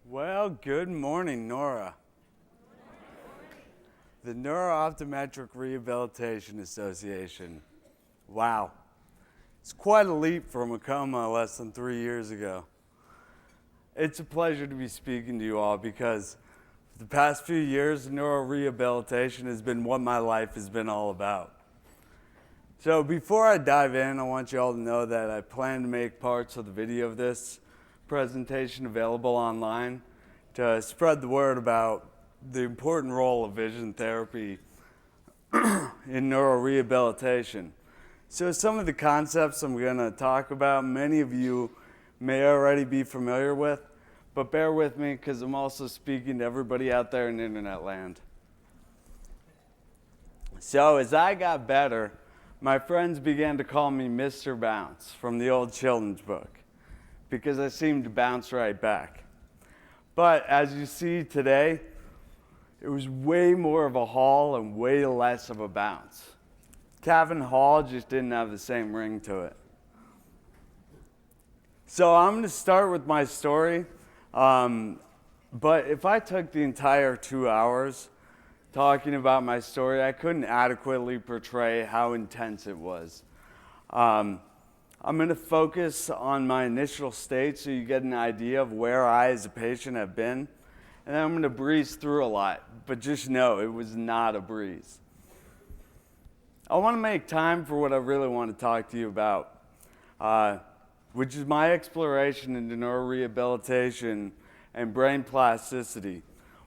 Well, good morning, NORA. The Neuro-Optometric Rehabilitation Association. Wow. It's quite a leap from a coma less than 3 years ago. It's a pleasure to be speaking to you all because for the past few years, neurorehabilitation has been what my life has been all about. So before I dive in, I want you all to know that I plan to make parts of the video of this presentation available online to spread the word about the important role of vision therapy in neurorehabilitation. So some of the concepts I'm going to talk about, many of you may already be familiar with, but bear with me because I'm also speaking to everybody out there in internet land. So as I got better, my friends began to call me Mr. Bounce from the old children's book because I seemed to bounce right back. But as you see today, it was way more of a haul and way less of a bounce. Cavin Hall just didn't have the same ring to it. So I'm going to start with my story, but if I took the entire 2 hours talking about my story, I couldn't adequately portray how intense it was. I'm going to focus on my initial state so you get an idea of where I as a patient have been, and then I'm going to breeze through a lot, but just know it was not a breeze. I want to make time for what I really want to talk to you about, which is my exploration into neurorehabilitation and brain plasticity,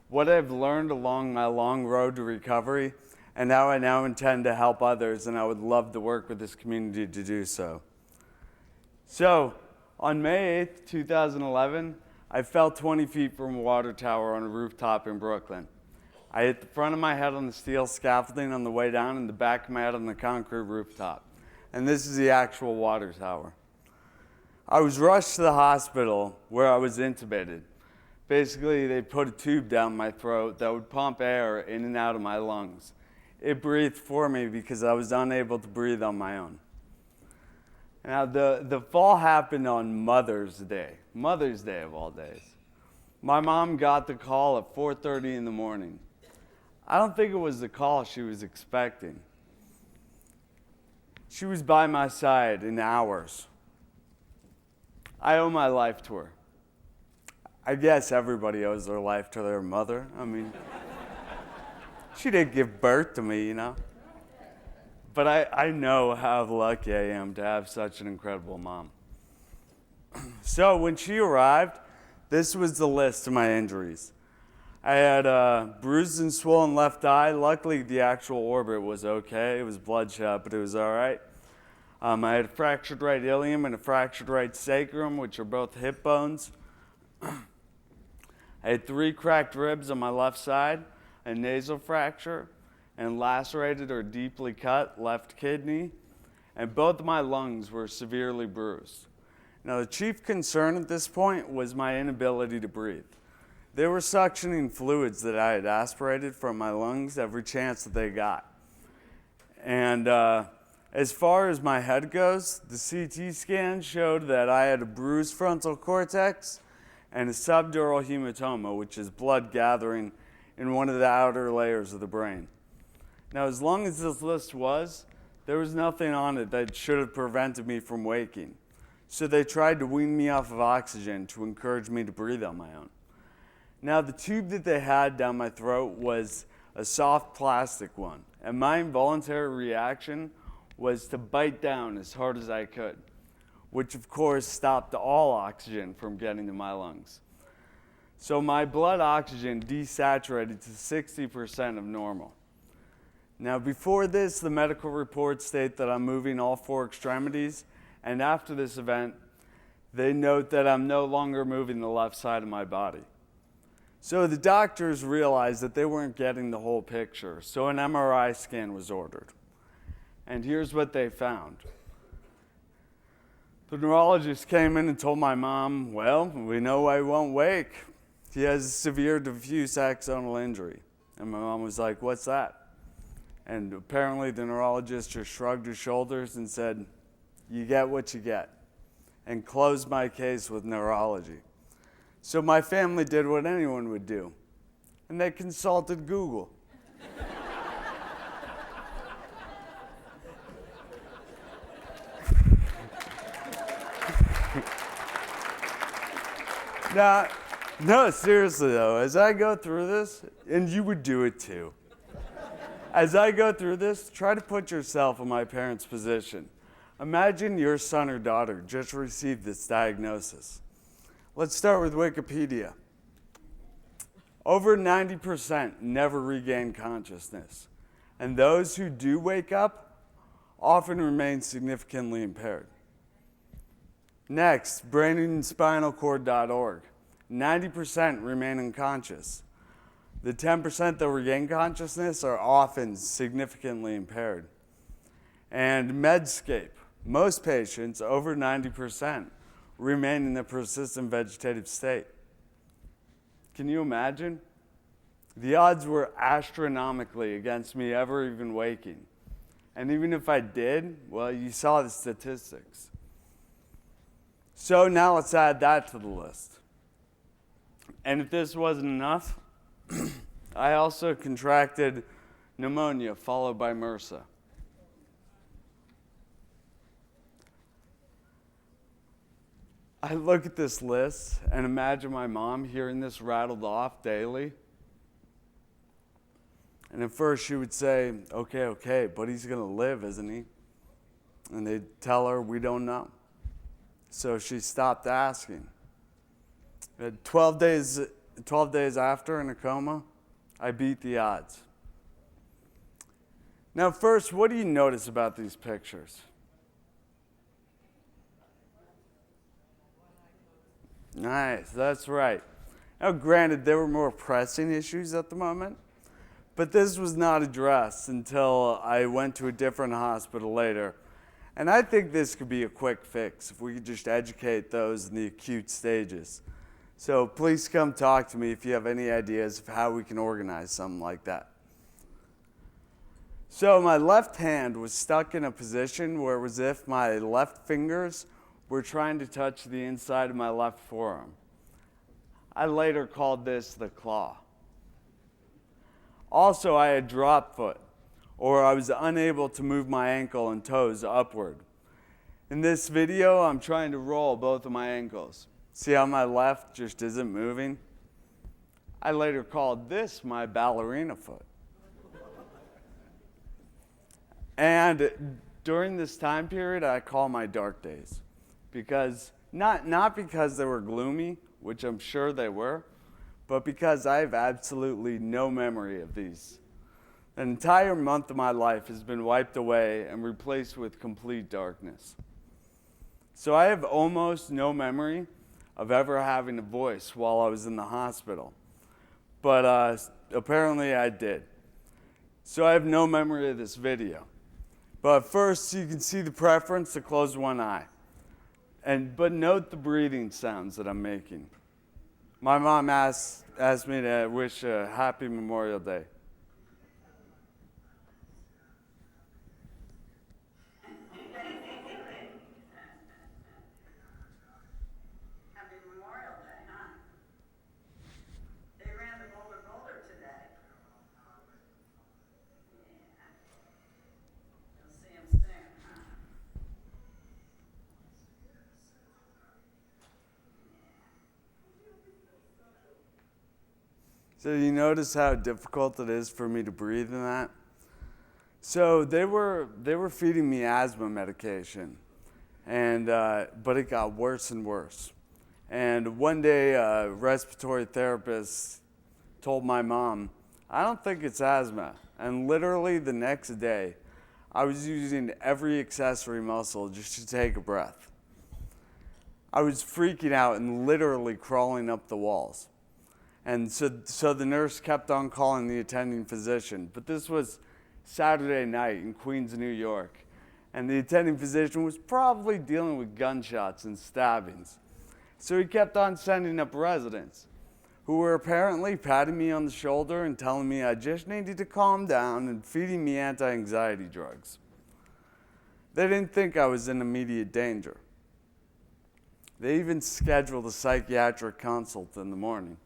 what I've learned along my long road to recovery, and how I now intend to help others, and I would love to work with this community to do so. So, on May 8th, 2011, I fell 20 feet from a water tower on a rooftop in Brooklyn. I hit the front of my head on the steel scaffolding on the way down and the back of my head on the concrete rooftop. And this is the actual water tower. I was rushed to the hospital where I was intubated. Basically, they put a tube down my throat that would pump air in and out of my lungs. It breathed for me because I was unable to breathe on my own. Now, the fall happened on Mother's Day of all days. My mom got the call at 4:30 in the morning. I don't think it was the call she was expecting. She was by my side in hours. I owe my life to her. I guess everybody owes their life to their mother. I mean, she didn't give birth to me, you know. But I know how lucky I am to have such an incredible mom. So when she arrived, this was the list of my injuries. I had a bruised and swollen left eye. Luckily, the actual orbit was okay. It was bloodshot, but it was all right. I had a fractured right ilium and a fractured right sacrum, which are both hip bones. I had 3 cracked ribs on my left side, a nasal fracture, and lacerated or deeply cut left kidney, and both of my lungs were severely bruised. Now, the chief concern at this point was my inability to breathe. They were suctioning fluids that I had aspirated from my lungs every chance that they got. And as far as my head goes, the CT scan showed that I had a bruised frontal cortex and a subdural hematoma, which is blood gathering in one of the outer layers of the brain. Now, as long as this list was, there was nothing on it that should have prevented me from waking. So they tried to wean me off of oxygen to encourage me to breathe on my own. Now, the tube that they had down my throat was a soft plastic one, and my involuntary reaction was to bite down as hard as I could, which of course stopped all oxygen from getting to my lungs. So my blood oxygen desaturated to 60% of normal. Now, before this, the medical reports state that I'm moving all 4 extremities, and after this event, they note that I'm no longer moving the left side of my body. So the doctors realized that they weren't getting the whole picture, so an MRI scan was ordered. And here's what they found. The neurologist came in and told my mom, well, we know I won't wake. He has a severe diffuse axonal injury. And my mom was like, what's that? And apparently the neurologist just shrugged his shoulders and said, you get what you get, and closed my case with neurology. So my family did what anyone would do, and they consulted Google. Now, no, seriously though, as I go through this, and you would do it too, as I go through this, try to put yourself in my parents' position. Imagine your son or daughter just received this diagnosis. Let's start with Wikipedia. Over 90% never regain consciousness, and those who do wake up often remain significantly impaired. Next, brainandspinalcord.org. 90% remain unconscious. The 10% that regain consciousness are often significantly impaired. And Medscape. Most patients, over 90%, remain in a persistent vegetative state. Can you imagine? The odds were astronomically against me ever even waking. And even if I did, well, you saw the statistics. So now let's add that to the list. And if this wasn't enough, I also contracted pneumonia followed by MRSA. I look at this list and imagine my mom hearing this rattled off daily. And at first she would say, okay, but he's going to live, isn't he? And they'd tell her, we don't know. So she stopped asking. 12 days after in a coma, I beat the odds. Now first, what do you notice about these pictures? Nice, that's right. Now granted, there were more pressing issues at the moment, but this was not addressed until I went to a different hospital later. And I think this could be a quick fix if we could just educate those in the acute stages. So please come talk to me if you have any ideas of how we can organize something like that. So my left hand was stuck in a position where it was as if my left fingers were trying to touch the inside of my left forearm. I later called this the claw. Also, I had drop foot, or I was unable to move my ankle and toes upward. In this video, I'm trying to roll both of my ankles. See how my left just isn't moving? I later called this my ballerina foot. And during this time period, I call my dark days. Because, not because they were gloomy, which I'm sure they were, but because I have absolutely no memory of these. An entire month of my life has been wiped away and replaced with complete darkness. So I have almost no memory of ever having a voice while I was in the hospital. But apparently I did. So I have no memory of this video. But first you can see the preference to close one eye. But note the breathing sounds that I'm making. My mom asked me to wish a happy Memorial Day. So you notice how difficult it is for me to breathe in that? So they were feeding me asthma medication, but it got worse and worse. And one day a respiratory therapist told my mom, I don't think it's asthma. And literally the next day, I was using every accessory muscle just to take a breath. I was freaking out and literally crawling up the walls. And so the nurse kept on calling the attending physician. But this was Saturday night in Queens, New York. And the attending physician was probably dealing with gunshots and stabbings. So he kept on sending up residents who were apparently patting me on the shoulder and telling me I just needed to calm down and feeding me anti-anxiety drugs. They didn't think I was in immediate danger. They even scheduled a psychiatric consult in the morning.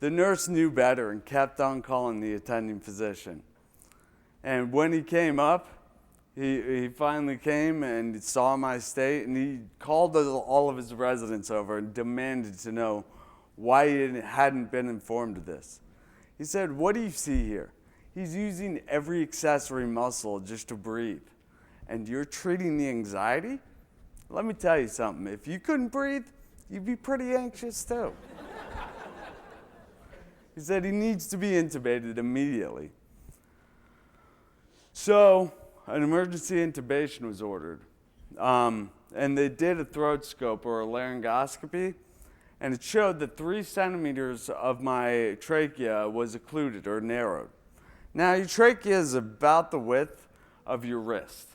The nurse knew better and kept on calling the attending physician. And when he came up, he finally came and saw my state, and he called all of his residents over and demanded to know why he hadn't been informed of this. He said, "What do you see here? He's using every accessory muscle just to breathe. And you're treating the anxiety? Let me tell you something. If you couldn't breathe, you'd be pretty anxious too." He said he needs to be intubated immediately. So an emergency intubation was ordered. And they did a throat scope or a laryngoscopy, and it showed that 3 centimeters of my trachea was occluded or narrowed. Now, your trachea is about the width of your wrist.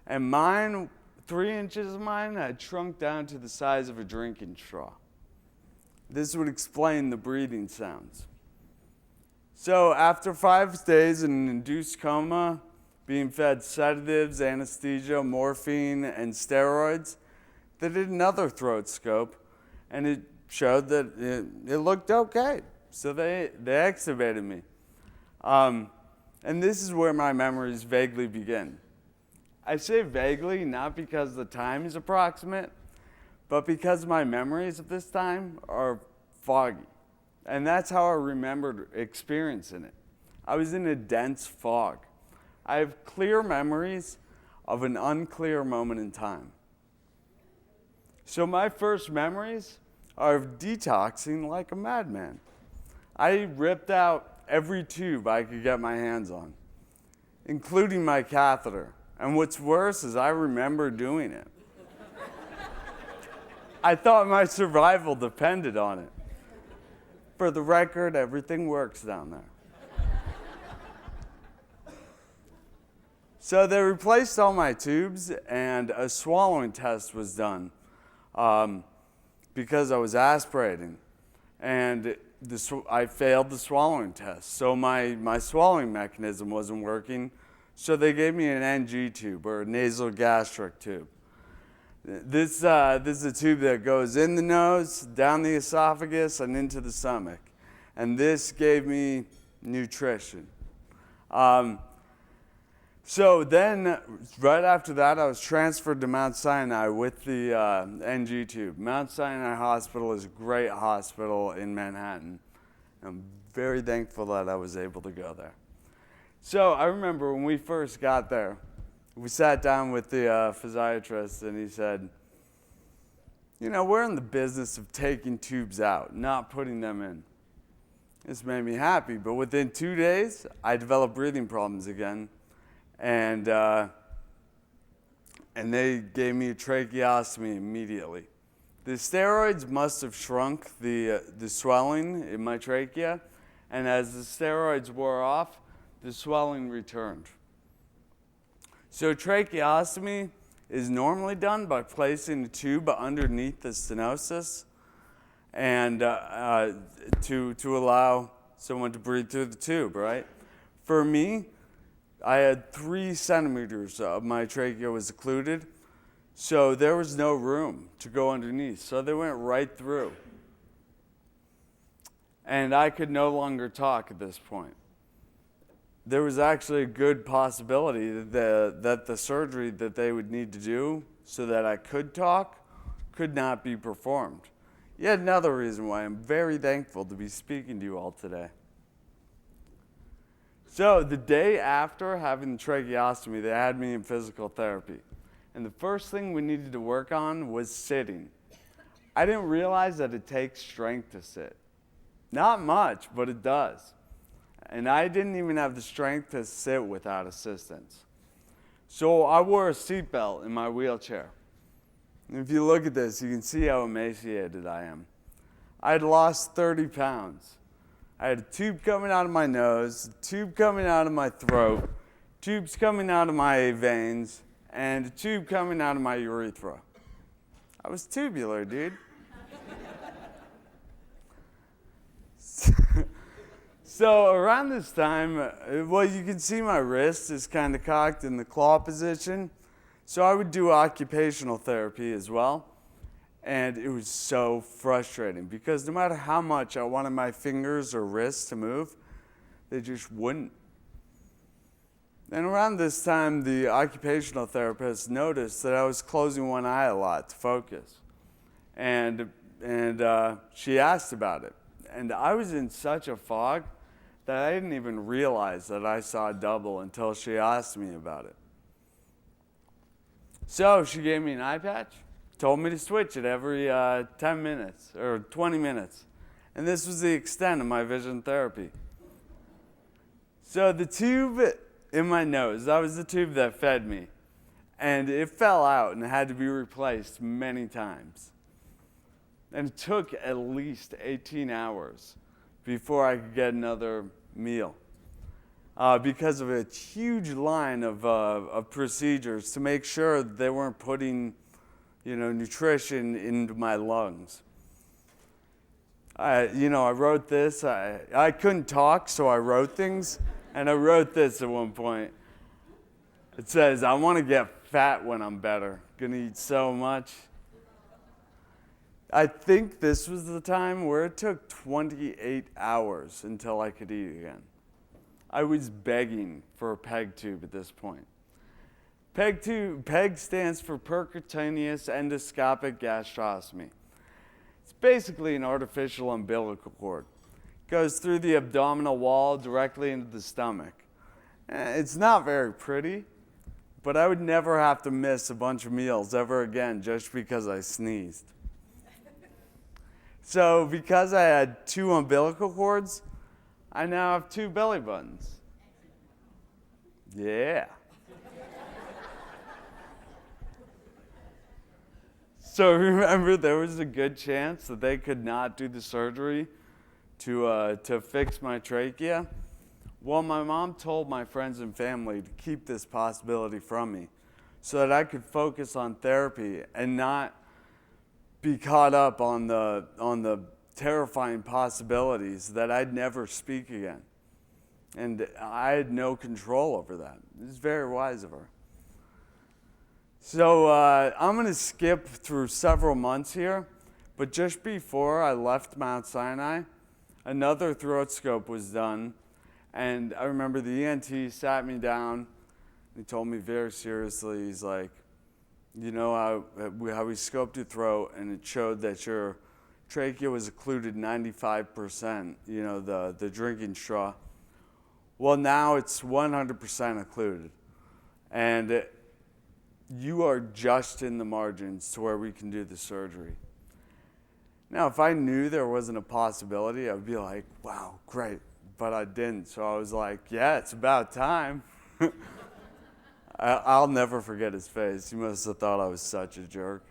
And mine, 3 inches of mine, had shrunk down to the size of a drinking straw. This would explain the breathing sounds. So after 5 days in an induced coma, being fed sedatives, anesthesia, morphine, and steroids, they did another throat scope, and it showed that it looked okay. So they extubated me. And this is where my memories vaguely begin. I say vaguely, not because the time is approximate, but because my memories of this time are foggy. And that's how I remembered experiencing it. I was in a dense fog. I have clear memories of an unclear moment in time. So my first memories are of detoxing like a madman. I ripped out every tube I could get my hands on, including my catheter. And what's worse is I remember doing it. I thought my survival depended on it. For the record, everything works down there. So they replaced all my tubes, and a swallowing test was done because I was aspirating. And I failed the swallowing test. So my swallowing mechanism wasn't working. So they gave me an NG tube, or a nasal gastric tube. This is a tube that goes in the nose, down the esophagus, and into the stomach. And this gave me nutrition. So then, right after that, I was transferred to Mount Sinai with the NG tube. Mount Sinai Hospital is a great hospital in Manhattan. I'm very thankful that I was able to go there. So I remember when we first got there, we sat down with the physiatrist, and he said, "You know, we're in the business of taking tubes out, not putting them in." This made me happy, but within 2 days, I developed breathing problems again, and they gave me a tracheostomy immediately. The steroids must have shrunk the swelling in my trachea, and as the steroids wore off, the swelling returned. So tracheostomy is normally done by placing a tube underneath the stenosis and to allow someone to breathe through the tube, right? For me, I had 3 centimeters of my trachea was occluded, so there was no room to go underneath. So they went right through. And I could no longer talk at this point. There was actually a good possibility that the surgery that they would need to do so that I could talk could not be performed. Yet another reason why I'm very thankful to be speaking to you all today. So the day after having the tracheostomy, they had me in physical therapy. And the first thing we needed to work on was sitting. I didn't realize that it takes strength to sit. Not much, but it does. And I didn't even have the strength to sit without assistance. So I wore a seatbelt in my wheelchair. And if you look at this, you can see how emaciated I am. I had lost 30 pounds. I had a tube coming out of my nose, a tube coming out of my throat, tubes coming out of my veins, and a tube coming out of my urethra. I was tubular, dude. So around this time, well, you can see my wrist is kind of cocked in the claw position. So I would do occupational therapy as well. And it was so frustrating because no matter how much I wanted my fingers or wrists to move, they just wouldn't. And around this time, the occupational therapist noticed that I was closing one eye a lot to focus. And she asked about it. And I was in such a fog that I didn't even realize that I saw double until she asked me about it. So she gave me an eye patch, told me to switch it every 10 minutes or 20 minutes. And this was the extent of my vision therapy. So the tube in my nose, that was the tube that fed me. And it fell out and had to be replaced many times. And it took at least 18 hours before I could get another meal because of a huge line of procedures to make sure that they weren't putting, nutrition into my lungs. I wrote this. I couldn't talk, so I wrote things. And I wrote this at one point. It says, I want to get fat when I'm better. Gonna eat so much. I think this was the time where it took 28 hours until I could eat again. I was begging for a PEG tube at this point. PEG stands for percutaneous endoscopic gastrostomy. It's basically an artificial umbilical cord. It goes through the abdominal wall directly into the stomach. It's not very pretty, but I would never have to miss a bunch of meals ever again just because I sneezed. So because I had 2 umbilical cords, I now have 2 belly buttons. Yeah. So remember, there was a good chance that they could not do the surgery to fix my trachea. Well, my mom told my friends and family to keep this possibility from me so that I could focus on therapy and not be caught up on the terrifying possibilities that I'd never speak again. And I had no control over that. It was very wise of her. So I'm going to skip through several months here, but just before I left Mount Sinai, another throat scope was done, and I remember the ENT sat me down. He told me very seriously, he's like, how we scoped your throat, and it showed that your trachea was occluded 95%, the drinking straw. Well, now it's 100% occluded. And you are just in the margins to where we can do the surgery. Now, if I knew there wasn't a possibility, I would be like, wow, great. But I didn't. So I was like, yeah, it's about time. I'll never forget his face. He must have thought I was such a jerk.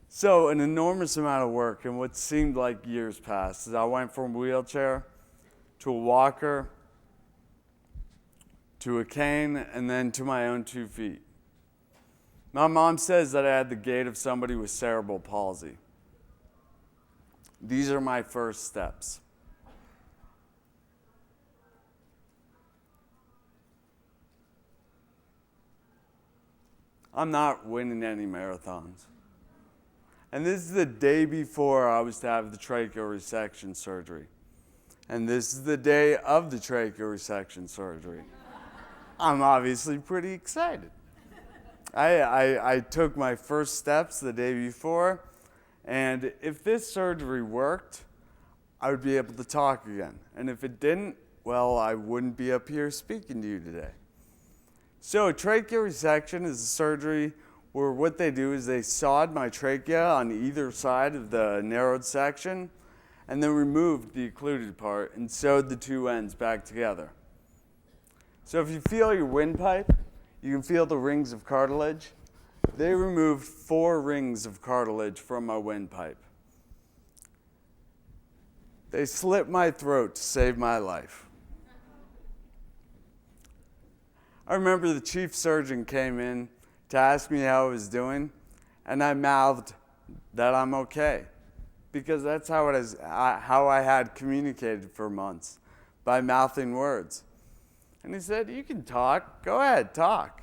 So an enormous amount of work in what seemed like years passed as I went from a wheelchair to a walker to a cane and then to my own 2 feet. My mom says that I had the gait of somebody with cerebral palsy. These are my first steps. I'm not winning any marathons. And this is the day before I was to have the tracheal resection surgery. And this is the day of the tracheal resection surgery. I'm obviously pretty excited. I took my first steps the day before, and if this surgery worked, I would be able to talk again. And if it didn't, well, I wouldn't be up here speaking to you today. So tracheal resection is a surgery where what they do is they sawed my trachea on either side of the narrowed section and then removed the occluded part and sewed the 2 ends back together. So if you feel your windpipe, you can feel the rings of cartilage. They removed 4 rings of cartilage from my windpipe. They slit my throat to save my life. I remember the chief surgeon came in to ask me how I was doing, and I mouthed that I'm okay, because that's how I had communicated for months, by mouthing words. And he said, you can talk. Go ahead, talk.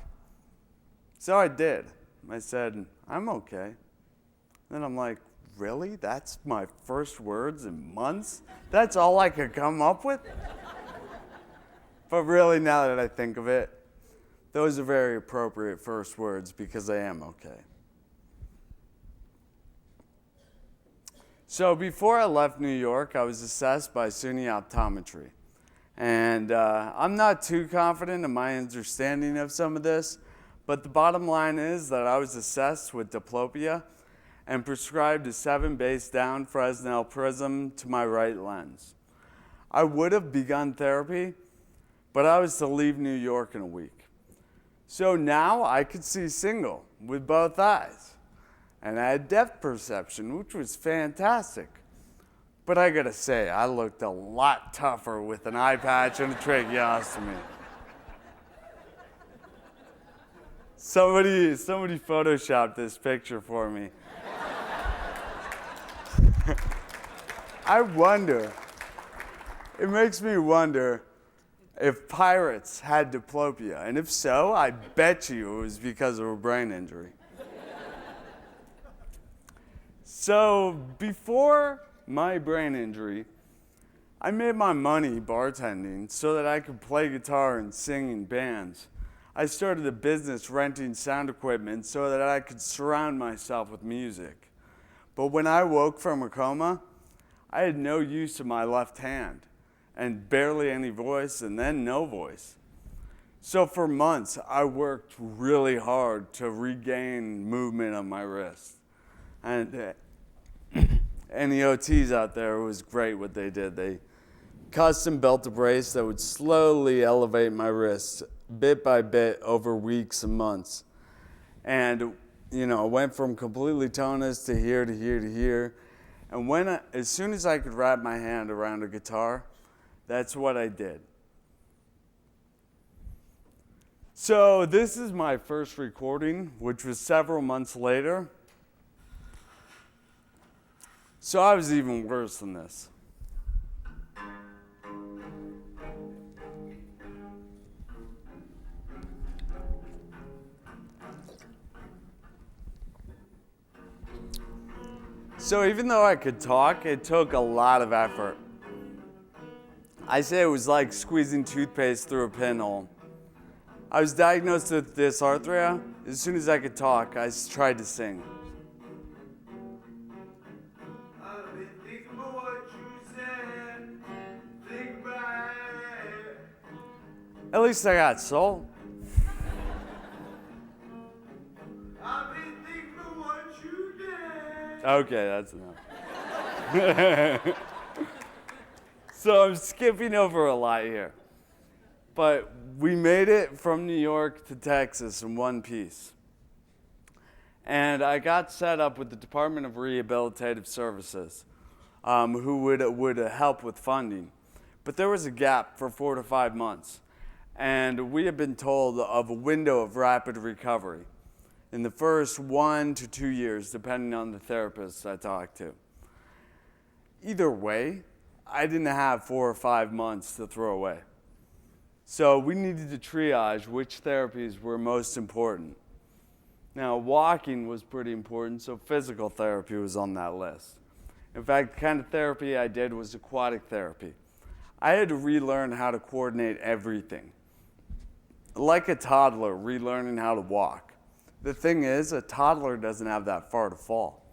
So I did. I said, I'm okay. Then I'm like, really? That's my first words in months? That's all I could come up with? But really, now that I think of it, those are very appropriate first words because I am okay. So before I left New York, I was assessed by SUNY Optometry. And I'm not too confident in my understanding of some of this, but the bottom line is that I was assessed with diplopia and prescribed a 7 base down Fresnel prism to my right lens. I would have begun therapy, but I was to leave New York in a week. So now I could see single with both eyes. And I had depth perception, which was fantastic. But I gotta say, I looked a lot tougher with an eye patch and a tracheostomy. Somebody photoshopped this picture for me. I wonder, it makes me wonder if pirates had diplopia. And if so, I bet you it was because of a brain injury. So before my brain injury, I made my money bartending so that I could play guitar and sing in bands. I started a business renting sound equipment so that I could surround myself with music. But when I woke from a coma, I had no use of my left hand and barely any voice and then no voice. So for months, I worked really hard to regain movement on my wrist. And any OTs out there, it was great what they did. They custom built a brace that would slowly elevate my wrist bit by bit over weeks and months. And, I went from completely toneless to here, to here, to here. And as soon as I could wrap my hand around a guitar, that's what I did. So this is my first recording, which was several months later. So I was even worse than this. So even though I could talk, it took a lot of effort. I say it was like squeezing toothpaste through a pinhole. I was diagnosed with dysarthria. As soon as I could talk, I tried to sing. At least I got soul. Okay, that's enough. So I'm skipping over a lot here. But we made it from New York to Texas in one piece. And I got set up with the Department of Rehabilitative Services, who would help with funding. But there was a gap for 4 to 5 months. And we had been told of a window of rapid recovery in the first 1 to 2 years, depending on the therapist I talked to. Either way, I didn't have 4 or 5 months to throw away. So we needed to triage which therapies were most important. Now, walking was pretty important, so physical therapy was on that list. In fact, the kind of therapy I did was aquatic therapy. I had to relearn how to coordinate everything. Like a toddler relearning how to walk. The thing is, a toddler doesn't have that far to fall.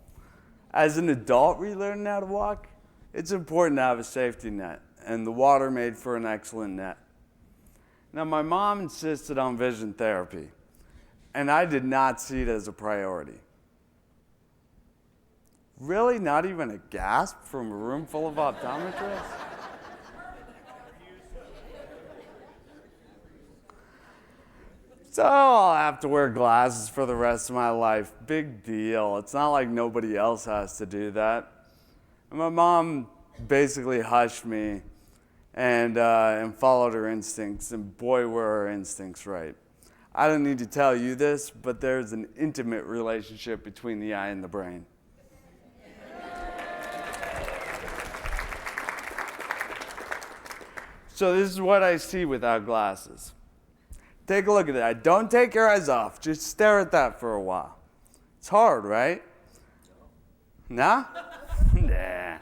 As an adult relearning how to walk, it's important to have a safety net, and the water made for an excellent net. Now, my mom insisted on vision therapy, and I did not see it as a priority. Really? Not even a gasp from a room full of optometrists? So I'll have to wear glasses for the rest of my life. Big deal. It's not like nobody else has to do that. And my mom basically hushed me and followed her instincts, and boy, were her instincts right. I don't need to tell you this, but there's an intimate relationship between the eye and the brain. So this is what I see without glasses. Take a look at that. Don't take your eyes off. Just stare at that for a while. It's hard, right? No? Nah.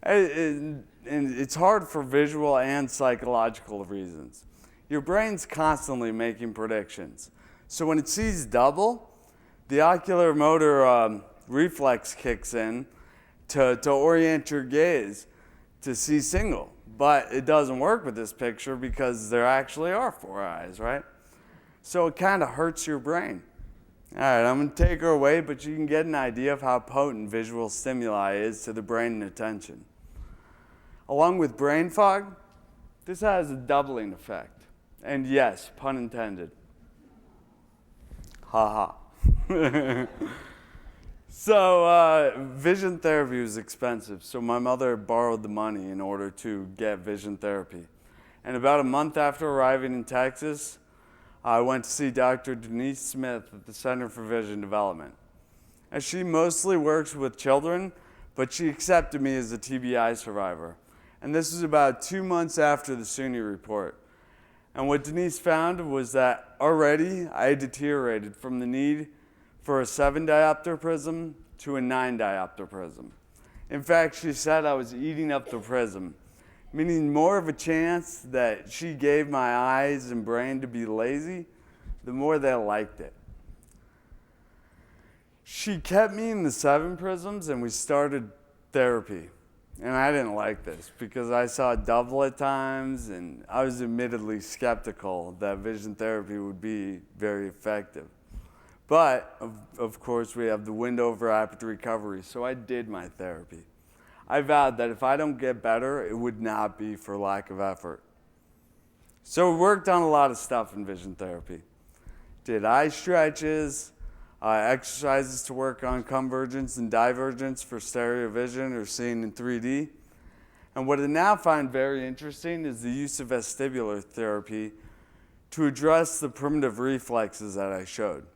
And it's hard for visual and psychological reasons. Your brain's constantly making predictions. So when it sees double, the ocular motor reflex kicks in to orient your gaze to see single. But it doesn't work with this picture because there actually are 4 eyes, right? So it kind of hurts your brain. All right, I'm going to take her away, but you can get an idea of how potent visual stimuli is to the brain and attention. Along with brain fog, this has a doubling effect. And yes, pun intended. Ha ha. So vision therapy was expensive, so my mother borrowed the money in order to get vision therapy. And about a month after arriving in Texas, I went to see Dr. Denise Smith at the Center for Vision Development. And she mostly works with children, but she accepted me as a TBI survivor. And this was about 2 months after the SUNY report. And what Denise found was that already I had deteriorated from the need for a 7-diopter prism to a 9-diopter prism. In fact, she said I was eating up the prism, meaning more of a chance that she gave my eyes and brain to be lazy, the more they liked it. She kept me in the 7 prisms and we started therapy. And I didn't like this because I saw double at times and I was admittedly skeptical that vision therapy would be very effective. But, of course, we have the window of rapid recovery, so I did my therapy. I vowed that if I don't get better, it would not be for lack of effort. So we worked on a lot of stuff in vision therapy. Did eye stretches, exercises to work on convergence and divergence for stereo vision or seeing in 3D. And what I now find very interesting is the use of vestibular therapy to address the primitive reflexes that I showed.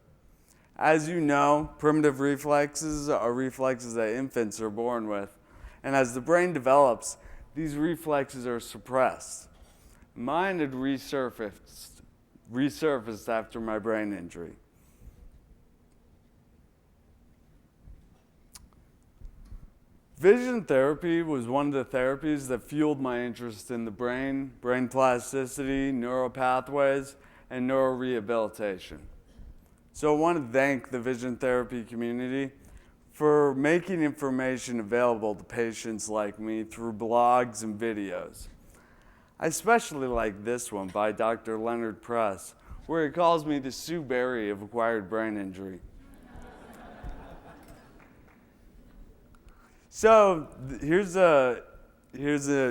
As you know, primitive reflexes are reflexes that infants are born with. And as the brain develops, these reflexes are suppressed. Mine had resurfaced after my brain injury. Vision therapy was one of the therapies that fueled my interest in the brain plasticity, neural pathways, and neural rehabilitation. So I want to thank the vision therapy community for making information available to patients like me through blogs and videos. I especially like this one by Dr. Leonard Press, where he calls me the Sue Berry of acquired brain injury. So here's a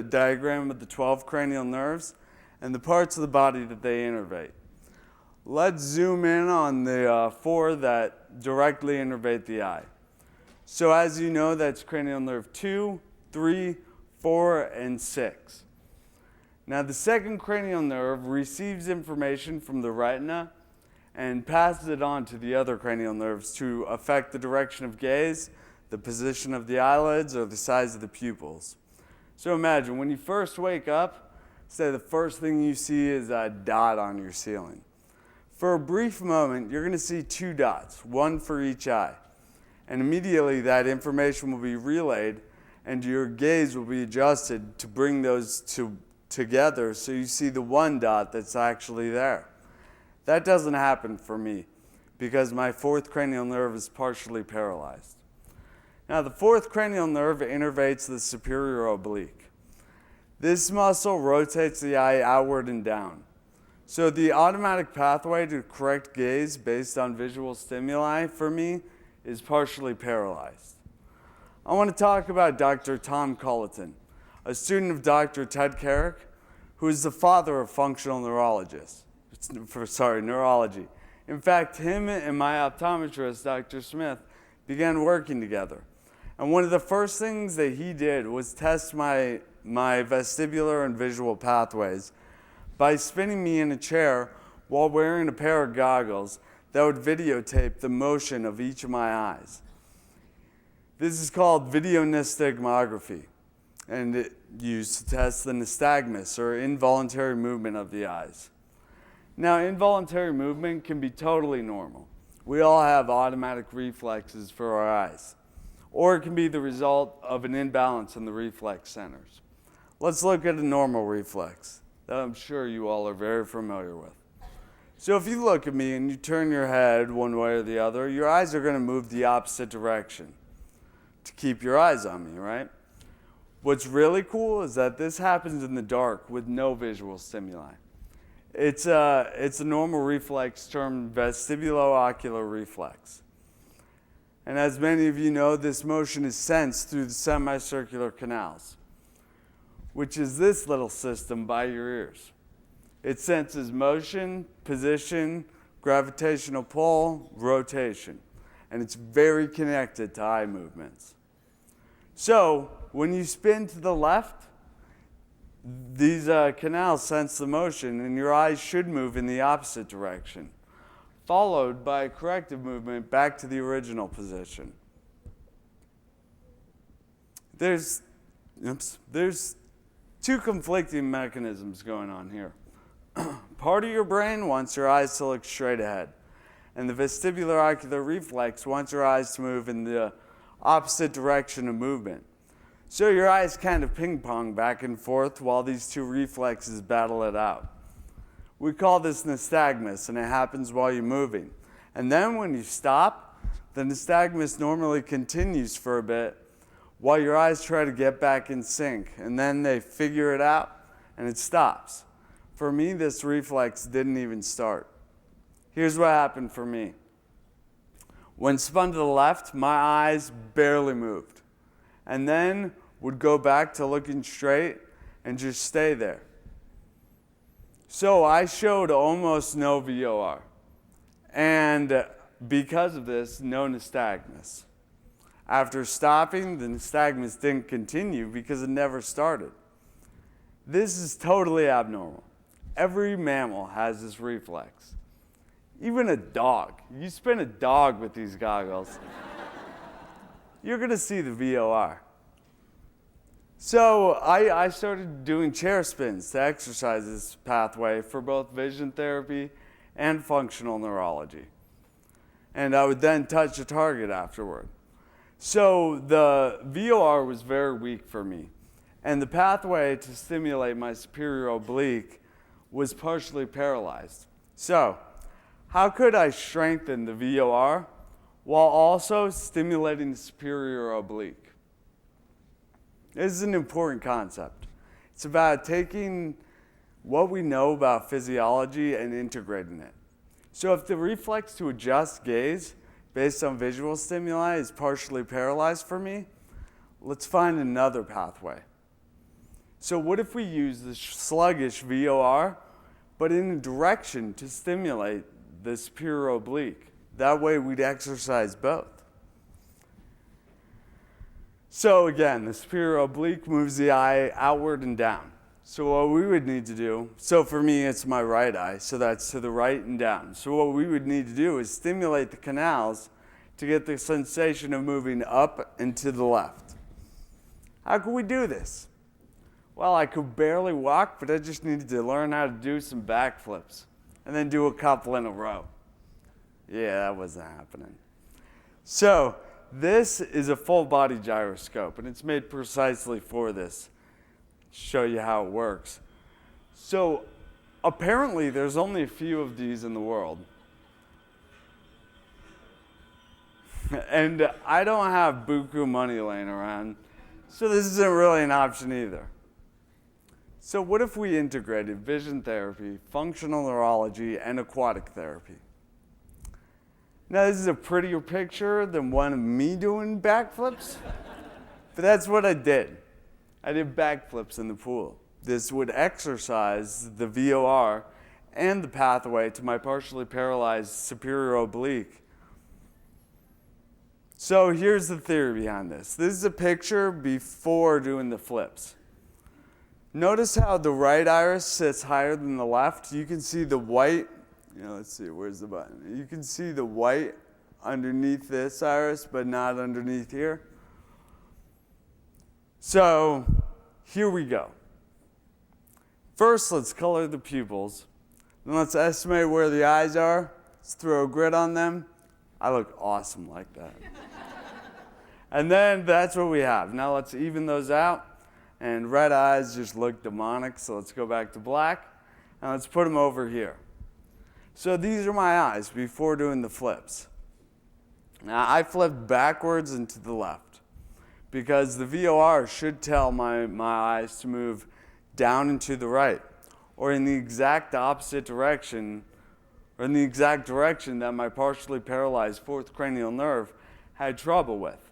diagram of the 12 cranial nerves and the parts of the body that they innervate. Let's zoom in on the 4 that directly innervate the eye. So as you know, that's cranial nerve 2, 3, 4, and 6. Now the second cranial nerve receives information from the retina and passes it on to the other cranial nerves to affect the direction of gaze, the position of the eyelids, or the size of the pupils. So imagine when you first wake up, say the first thing you see is a dot on your ceiling. For a brief moment, you're going to see 2 dots, 1 for each eye. And immediately that information will be relayed and your gaze will be adjusted to bring those together so you see the 1 dot that's actually there. That doesn't happen for me because my 4th cranial nerve is partially paralyzed. Now the 4th cranial nerve innervates the superior oblique. This muscle rotates the eye outward and down. So the automatic pathway to correct gaze based on visual stimuli for me is partially paralyzed. I want to talk about Dr. Tom Culleton, a student of Dr. Ted Carrick, who is the father of functional neurology. In fact, him and my optometrist, Dr. Smith, began working together. And one of the first things that he did was test my vestibular and visual pathways by spinning me in a chair while wearing a pair of goggles that would videotape the motion of each of my eyes. This is called video nystagmography, and it used to test the nystagmus, or involuntary movement of the eyes. Now, involuntary movement can be totally normal. We all have automatic reflexes for our eyes, or it can be the result of an imbalance in the reflex centers. Let's look at a normal reflex that I'm sure you all are very familiar with. So if you look at me and you turn your head one way or the other, your eyes are going to move the opposite direction to keep your eyes on me, right? What's really cool is that this happens in the dark with no visual stimuli. It's a normal reflex termed vestibulo-ocular reflex. And as many of you know, this motion is sensed through the semicircular canals, which is this little system by your ears. It senses motion, position, gravitational pull, rotation, and it's very connected to eye movements. So when you spin to the left, these canals sense the motion, and your eyes should move in the opposite direction, followed by a corrective movement back to the original position. There's two conflicting mechanisms going on here. Part of your brain wants your eyes to look straight ahead, and the vestibular ocular reflex wants your eyes to move in the opposite direction of movement. So your eyes kind of ping-pong back and forth while these two reflexes battle it out. We call this nystagmus, and it happens while you're moving. And then when you stop, the nystagmus normally continues for a bit while your eyes try to get back in sync, and then they figure it out, and it stops. For me, this reflex didn't even start. Here's what happened for me. When spun to the left, my eyes barely moved, and then would go back to looking straight and just stay there. So I showed almost no VOR, and because of this, no nystagmus. After stopping, the nystagmus didn't continue because it never started. This is totally abnormal. Every mammal has this reflex. Even a dog. You spin a dog with these goggles, you're going to see the VOR. So I started doing chair spins to exercise this pathway for both vision therapy and functional neurology. And I would then touch a target afterward. So the VOR was very weak for me. And the pathway to stimulate my superior oblique was partially paralyzed. So how could I strengthen the VOR while also stimulating the superior oblique? This is an important concept. It's about taking what we know about physiology and integrating it. So if the reflex to adjust gaze based on visual stimuli is partially paralyzed for me, let's find another pathway. So what if we use the sluggish VOR, but in a direction to stimulate the superior oblique? That way we'd exercise both. So again, the superior oblique moves the eye outward and down. So what we would need to do, so for me it's my right eye, so that's to the right and down. So what we would need to do is stimulate the canals to get the sensation of moving up and to the left. How could we do this? Well, I could barely walk, but I just needed to learn how to do some backflips and then do a couple in a row. Yeah, that wasn't happening. So this is a full body gyroscope, and it's made precisely for this. Show you how it works. So apparently there's only a few of these in the world. And I don't have buku money laying around, so this isn't really an option either. So what if we integrated vision therapy, functional neurology, and aquatic therapy? Now this is a prettier picture than one of me doing backflips, but that's what I did. I did backflips in the pool. This would exercise the VOR and the pathway to my partially paralyzed superior oblique. So here's the theory behind this. This is a picture before doing the flips. Notice how the right iris sits higher than the left. You can see the white, let's see, where's the button? You can see the white underneath this iris, but not underneath here. So here we go. First, let's color the pupils. Then let's estimate where the eyes are. Let's throw a grid on them. I look awesome like that. And then that's what we have. Now let's even those out. And red eyes just look demonic, so let's go back to black. And let's put them over here. So these are my eyes before doing the flips. Now I flipped backwards and to the left because the VOR should tell my eyes to move down and to the right, or in the exact opposite direction, or in the exact direction that my partially paralyzed fourth cranial nerve had trouble with.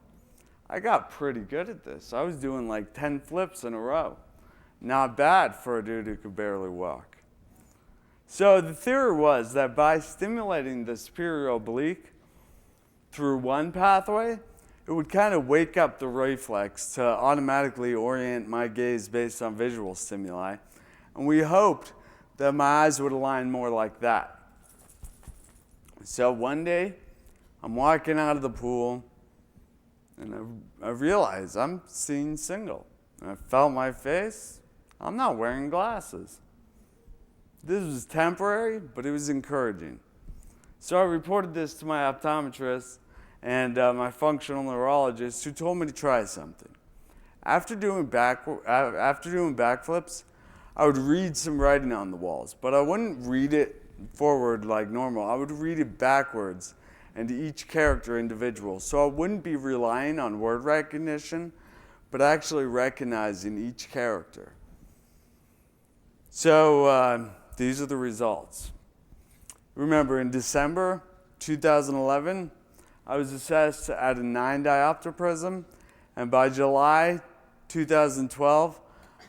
I got pretty good at this. I was doing like 10 flips in a row. Not bad for a dude who could barely walk. So the theory was that by stimulating the superior oblique through one pathway, it would kind of wake up the reflex to automatically orient my gaze based on visual stimuli. And we hoped that my eyes would align more like that. So one day, I'm walking out of the pool, and I realized I'm seeing single. And I felt my face. I'm not wearing glasses. This was temporary, but it was encouraging. So I reported this to my optometrist and my functional neurologist, who told me to try something. After doing backflips, I would read some writing on the walls, but I wouldn't read it forward like normal. I would read it backwards and each character individual. So I wouldn't be relying on word recognition, but actually recognizing each character. So these are the results. Remember, in December 2011, I was assessed at a 9 diopter prism, and by July 2012,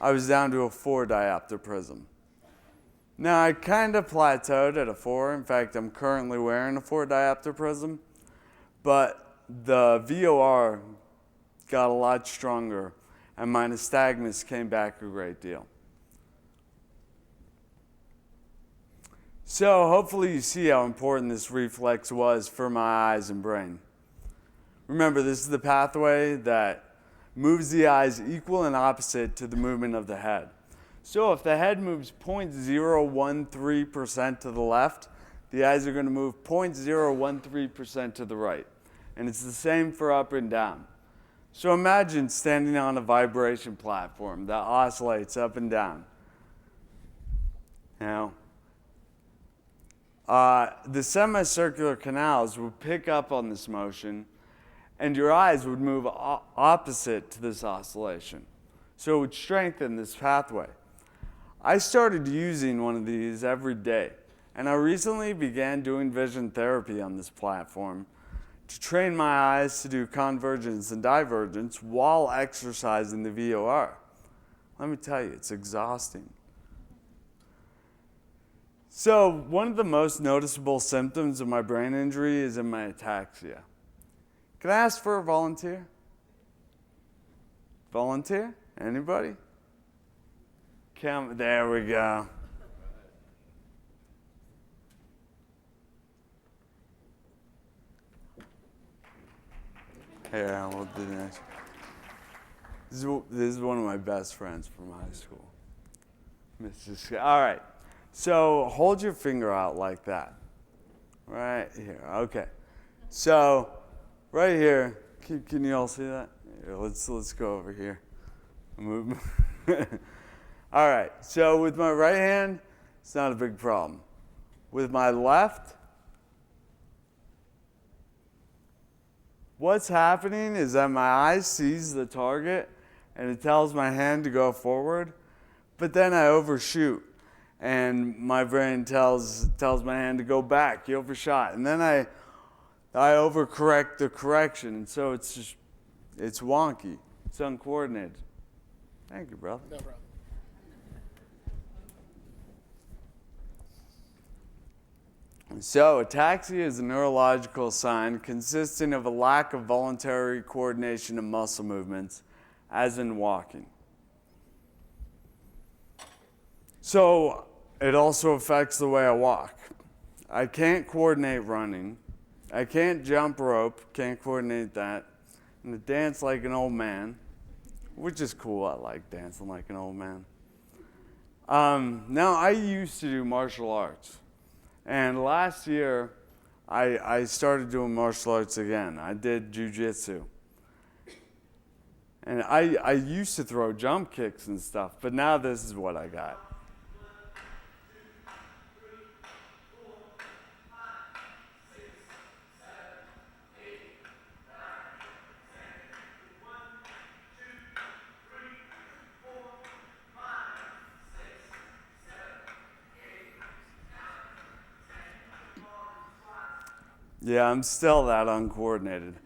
I was down to a 4 diopter prism. Now, I kind of plateaued at a 4. In fact, I'm currently wearing a 4 diopter prism, but the VOR got a lot stronger, and my nystagmus came back a great deal. So hopefully you see how important this reflex was for my eyes and brain. Remember, this is the pathway that moves the eyes equal and opposite to the movement of the head. So if the head moves 0.013% to the left, the eyes are going to move 0.013% to the right. And it's the same for up and down. So imagine standing on a vibration platform that oscillates up and down. Now, the semicircular canals would pick up on this motion, and your eyes would move opposite to this oscillation. So it would strengthen this pathway. I started using one of these every day, and I recently began doing vision therapy on this platform to train my eyes to do convergence and divergence while exercising the VOR. Let me tell you, it's exhausting. So one of the most noticeable symptoms of my brain injury is in my ataxia. Can I ask for a volunteer? Volunteer? Anybody? There we go. Here, we'll do the next. This is one of my best friends from high school. All right. So hold your finger out like that. Right here. Okay. So right here, can you all see that? Here, let's go over here. Move. All right. So with my right hand, it's not a big problem. With my left, what's happening is that my eye sees the target and it tells my hand to go forward, but then I overshoot. And my brain tells my hand to go back. You overshot. And then I overcorrect the correction. And so it's wonky. It's uncoordinated. Thank you, brother. No problem. So ataxia is a neurological sign consisting of a lack of voluntary coordination of muscle movements, as in walking. So it also affects the way I walk. I can't coordinate running. I can't jump rope, can't coordinate that. And I dance like an old man, which is cool. I like dancing like an old man. Now, I used to do martial arts. And last year, I started doing martial arts again. I did jujitsu. And I used to throw jump kicks and stuff, but now this is what I got. Yeah, I'm still that uncoordinated.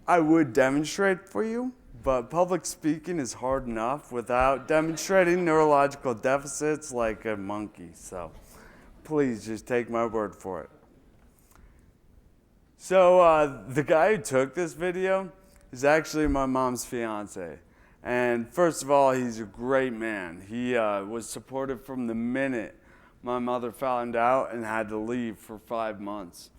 I would demonstrate for you, but public speaking is hard enough without demonstrating neurological deficits like a monkey. So please just take my word for it. So the guy who took this video is actually my mom's fiance. And first of all, he's a great man. He was supportive from the minute my mother found out and had to leave for 5 months.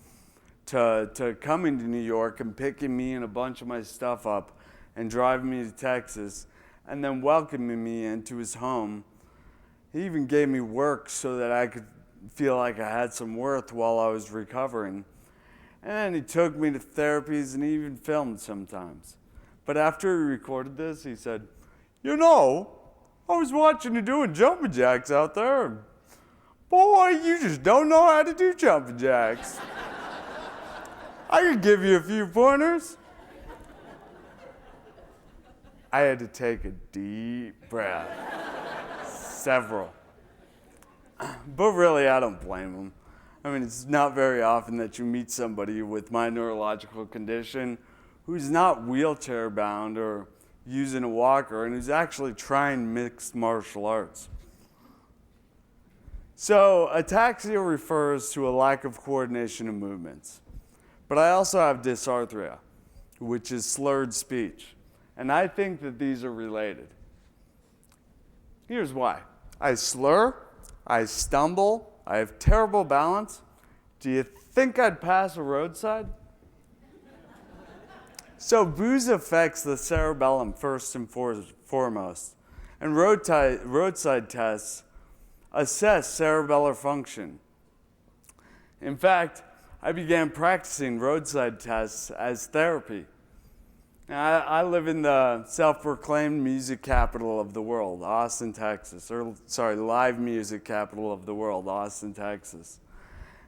To coming to New York and picking me and a bunch of my stuff up and driving me to Texas and then welcoming me into his home. He even gave me work so that I could feel like I had some worth while I was recovering. And then he took me to therapies and he even filmed sometimes. But after he recorded this, he said, "You know, I was watching you doing jumping jacks out there. Boy, you just don't know how to do jumping jacks. I could give you a few pointers." I had to take a deep breath. Several. But really, I don't blame him. I mean, it's not very often that you meet somebody with my neurological condition who's not wheelchair bound or using a walker and who's actually trying mixed martial arts. So, ataxia refers to a lack of coordination of movements. But I also have dysarthria, which is slurred speech. And I think that these are related. Here's why. I slur, I stumble, I have terrible balance. Do you think I'd pass a roadside? So booze affects the cerebellum first and foremost. And roadside tests assess cerebellar function. In fact, I began practicing roadside tests as therapy. Now, I live in the self-proclaimed music capital of the world, Austin, Texas. Live music capital of the world, Austin, Texas.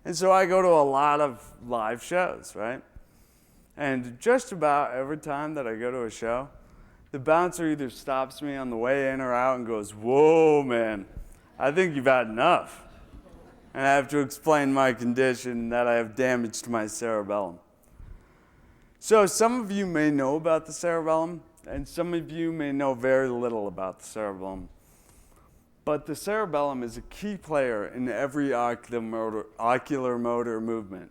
And so I go to a lot of live shows, right? And just about every time that I go to a show, the bouncer either stops me on the way in or out and goes, "Whoa, man, I think you've had enough." And I have to explain my condition, that I have damage to my cerebellum. So some of you may know about the cerebellum, and some of you may know very little about the cerebellum. But the cerebellum is a key player in every ocular motor movement.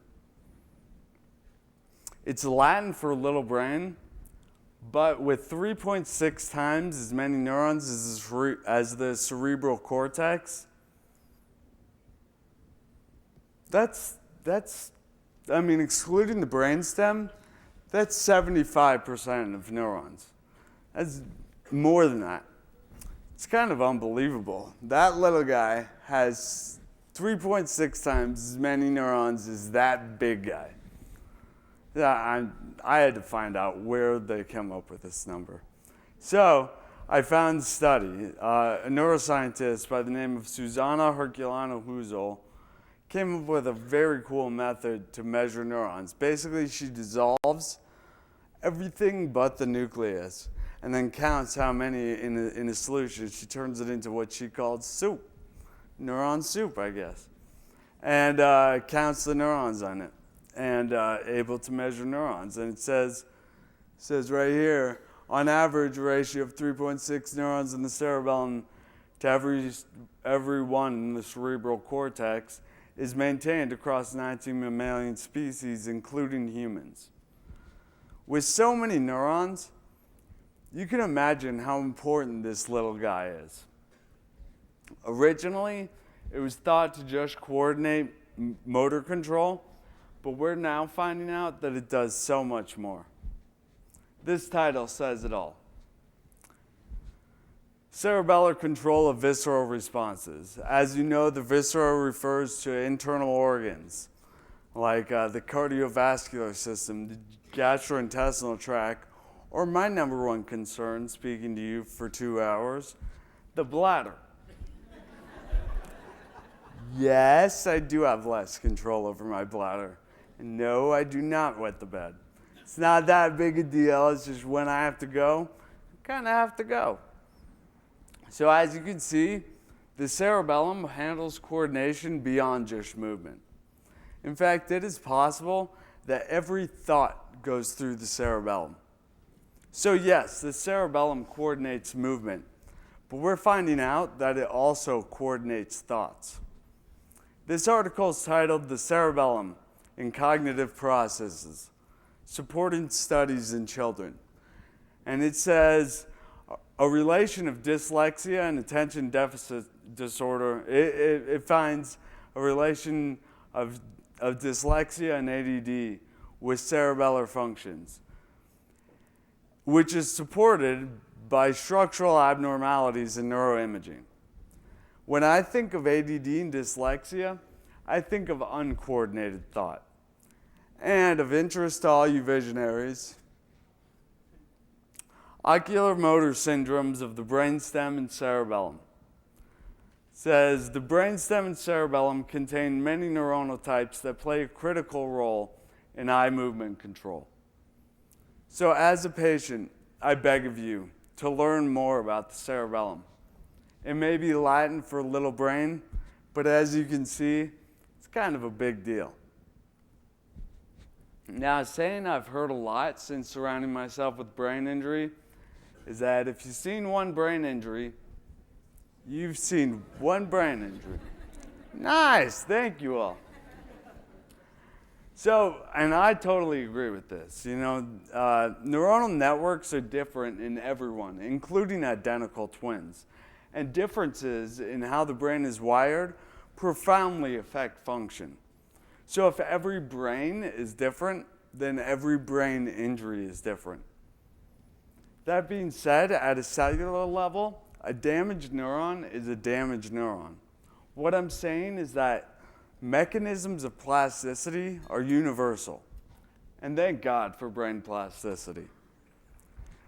It's Latin for little brain, but with 3.6 times as many neurons as the cerebral cortex. That's excluding the brainstem, that's 75% of neurons. That's more than that. It's kind of unbelievable. That little guy has 3.6 times as many neurons as that big guy. Yeah, I had to find out where they came up with this number. So I found a study. A neuroscientist by the name of Susanna Herculano-Husel came up with a very cool method to measure neurons. Basically, she dissolves everything but the nucleus and then counts how many in a solution. She turns it into what she called soup. Neuron soup, I guess. And counts the neurons on it and able to measure neurons. And it says right here, on average, a ratio of 3.6 neurons in the cerebellum to every one in the cerebral cortex is maintained across 19 mammalian species, including humans. With so many neurons, you can imagine how important this little guy is. Originally, it was thought to just coordinate motor control, but we're now finding out that it does so much more. This title says it all. Cerebellar control of visceral responses. As you know, the viscera refers to internal organs. like the cardiovascular system, the gastrointestinal tract, or my number one concern, speaking to you for 2 hours, the bladder. Yes, I do have less control over my bladder. And no, I do not wet the bed. It's not that big a deal. It's just when I have to go, I kind of have to go. So as you can see, the cerebellum handles coordination beyond just movement. In fact, it is possible that every thought goes through the cerebellum. So yes, the cerebellum coordinates movement, but we're finding out that it also coordinates thoughts. This article is titled "The Cerebellum in Cognitive Processes, Supporting Studies in Children." And it says, a relation of dyslexia and attention deficit disorder, it finds a relation of dyslexia and ADD with cerebellar functions, which is supported by structural abnormalities in neuroimaging. When I think of ADD and dyslexia, I think of uncoordinated thought. And of interest to all you visionaries, ocular motor syndromes of the brainstem and cerebellum. It says the brainstem and cerebellum contain many neuronal types that play a critical role in eye movement control. So as a patient, I beg of you to learn more about the cerebellum. It may be Latin for little brain, but as you can see, it's kind of a big deal. Now, saying I've heard a lot since surrounding myself with brain injury is that if you've seen one brain injury, you've seen one brain injury. Nice, thank you all. So, and I totally agree with this. You know, neuronal networks are different in everyone, including identical twins. And differences in how the brain is wired profoundly affect function. So if every brain is different, then every brain injury is different. That being said, at a cellular level, a damaged neuron is a damaged neuron. What I'm saying is that mechanisms of plasticity are universal. And thank God for brain plasticity.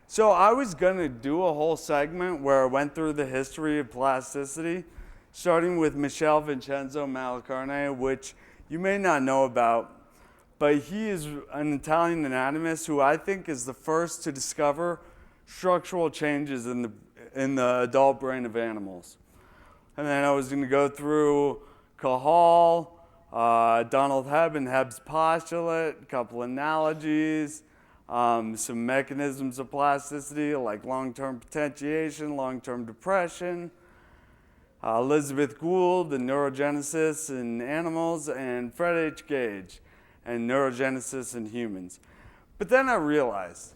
So I was going to do a whole segment where I went through the history of plasticity, starting with Michel Vincenzo Malacarne, which you may not know about, but he is an Italian anatomist who I think is the first to discover structural changes in the adult brain of animals. And then I was going to go through Cahal, Donald Hebb and Hebb's postulate, a couple analogies, some mechanisms of plasticity like long-term potentiation, long-term depression, Elizabeth Gould and neurogenesis in animals, and Fred H. Gage and neurogenesis in humans. But then I realized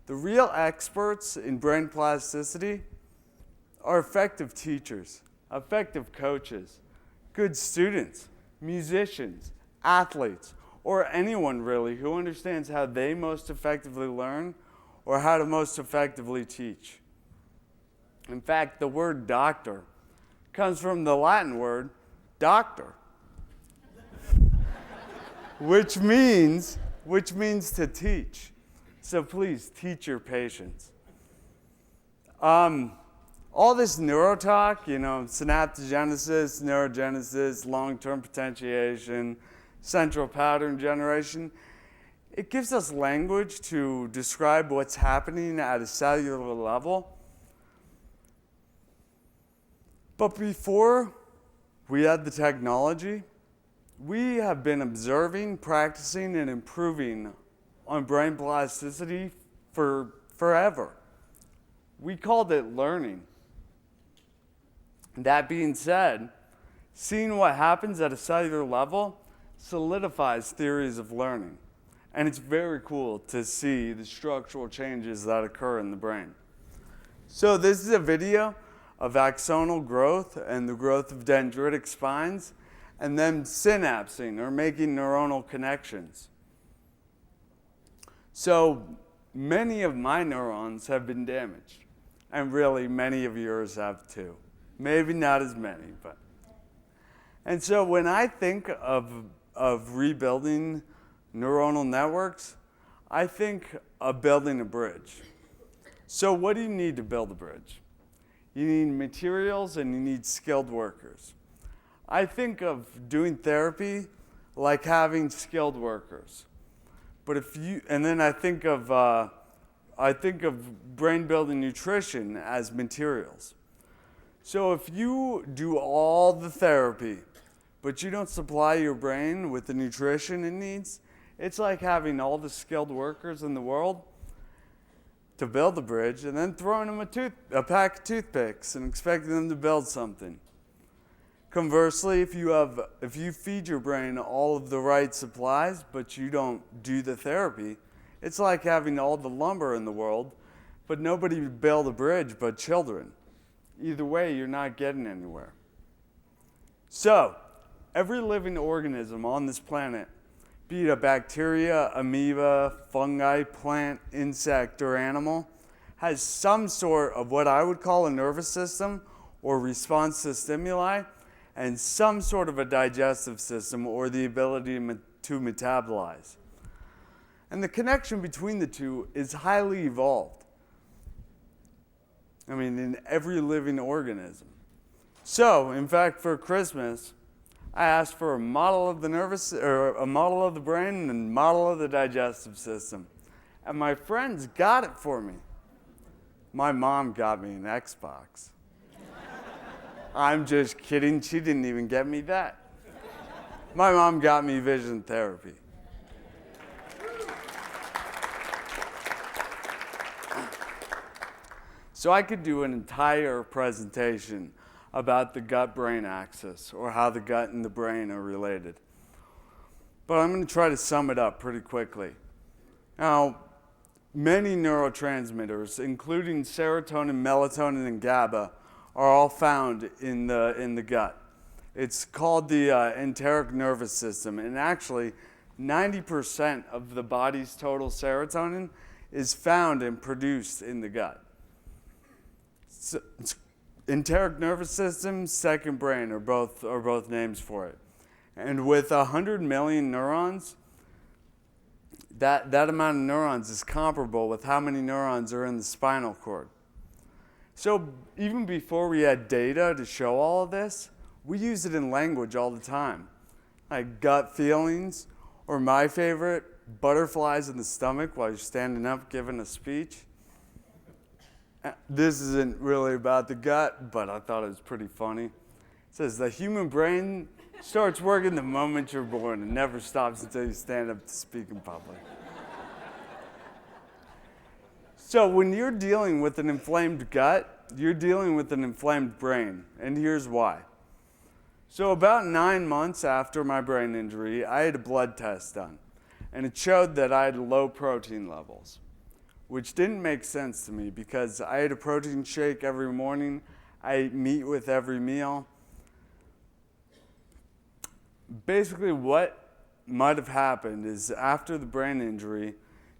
the real experts in brain plasticity are effective teachers, effective coaches, good students, musicians, athletes, or anyone really who understands how they most effectively learn or how to most effectively teach. In fact, the word doctor comes from the Latin word doctor, which means to teach. So please teach your patients. All this neurotalk, you know, synaptogenesis, neurogenesis, long-term potentiation, central pattern generation, it gives us language to describe what's happening at a cellular level. But before we had the technology, we have been observing, practicing, and improving on brain plasticity for forever. We called it learning. That being said, seeing what happens at a cellular level solidifies theories of learning. And it's very cool to see the structural changes that occur in the brain. So this is a video of axonal growth and the growth of dendritic spines, and then synapsing, or making neuronal connections. So many of my neurons have been damaged, and really many of yours have too. Maybe not as many, but. And so when I think of of rebuilding neuronal networks, I think of building a bridge. So what do you need to build a bridge? You need materials and you need skilled workers. I think of doing therapy like having skilled workers. But then I think of brain building nutrition as materials. So if you do all the therapy, but you don't supply your brain with the nutrition it needs, it's like having all the skilled workers in the world to build a bridge and then throwing them a pack of toothpicks and expecting them to build something. Conversely, if you feed your brain all of the right supplies, but you don't do the therapy, it's like having all the lumber in the world, but nobody to build a bridge but children. Either way, you're not getting anywhere. So, every living organism on this planet, be it a bacteria, amoeba, fungi, plant, insect, or animal, has some sort of what I would call a nervous system or response to stimuli, and some sort of a digestive system or the ability to metabolize. And the connection between the two is highly evolved. I mean, in every living organism. So, in fact, for Christmas, I asked for a model of the brain and a model of the digestive system. And my friends got it for me. My mom got me an Xbox. I'm just kidding, she didn't even get me that. My mom got me vision therapy. So I could do an entire presentation about the gut-brain axis, or how the gut and the brain are related. But I'm going to try to sum it up pretty quickly. Now, many neurotransmitters, including serotonin, melatonin, and GABA, are all found in the gut. It's called the enteric nervous system, and actually 90% of the body's total serotonin is found and produced in the gut. So, enteric nervous system, second brain are both names for it. And with 100 million neurons, that amount of neurons is comparable with how many neurons are in the spinal cord. So even before we had data to show all of this, we use it in language all the time. Like gut feelings, or my favorite, butterflies in the stomach while you're standing up giving a speech. This isn't really about the gut, but I thought it was pretty funny. It says the human brain starts working the moment you're born and never stops until you stand up to speak in public. So when you're dealing with an inflamed gut, you're dealing with an inflamed brain, and here's why. So about 9 months after my brain injury, I had a blood test done, and it showed that I had low protein levels, which didn't make sense to me because I ate a protein shake every morning, I ate meat with every meal. Basically what might have happened is after the brain injury,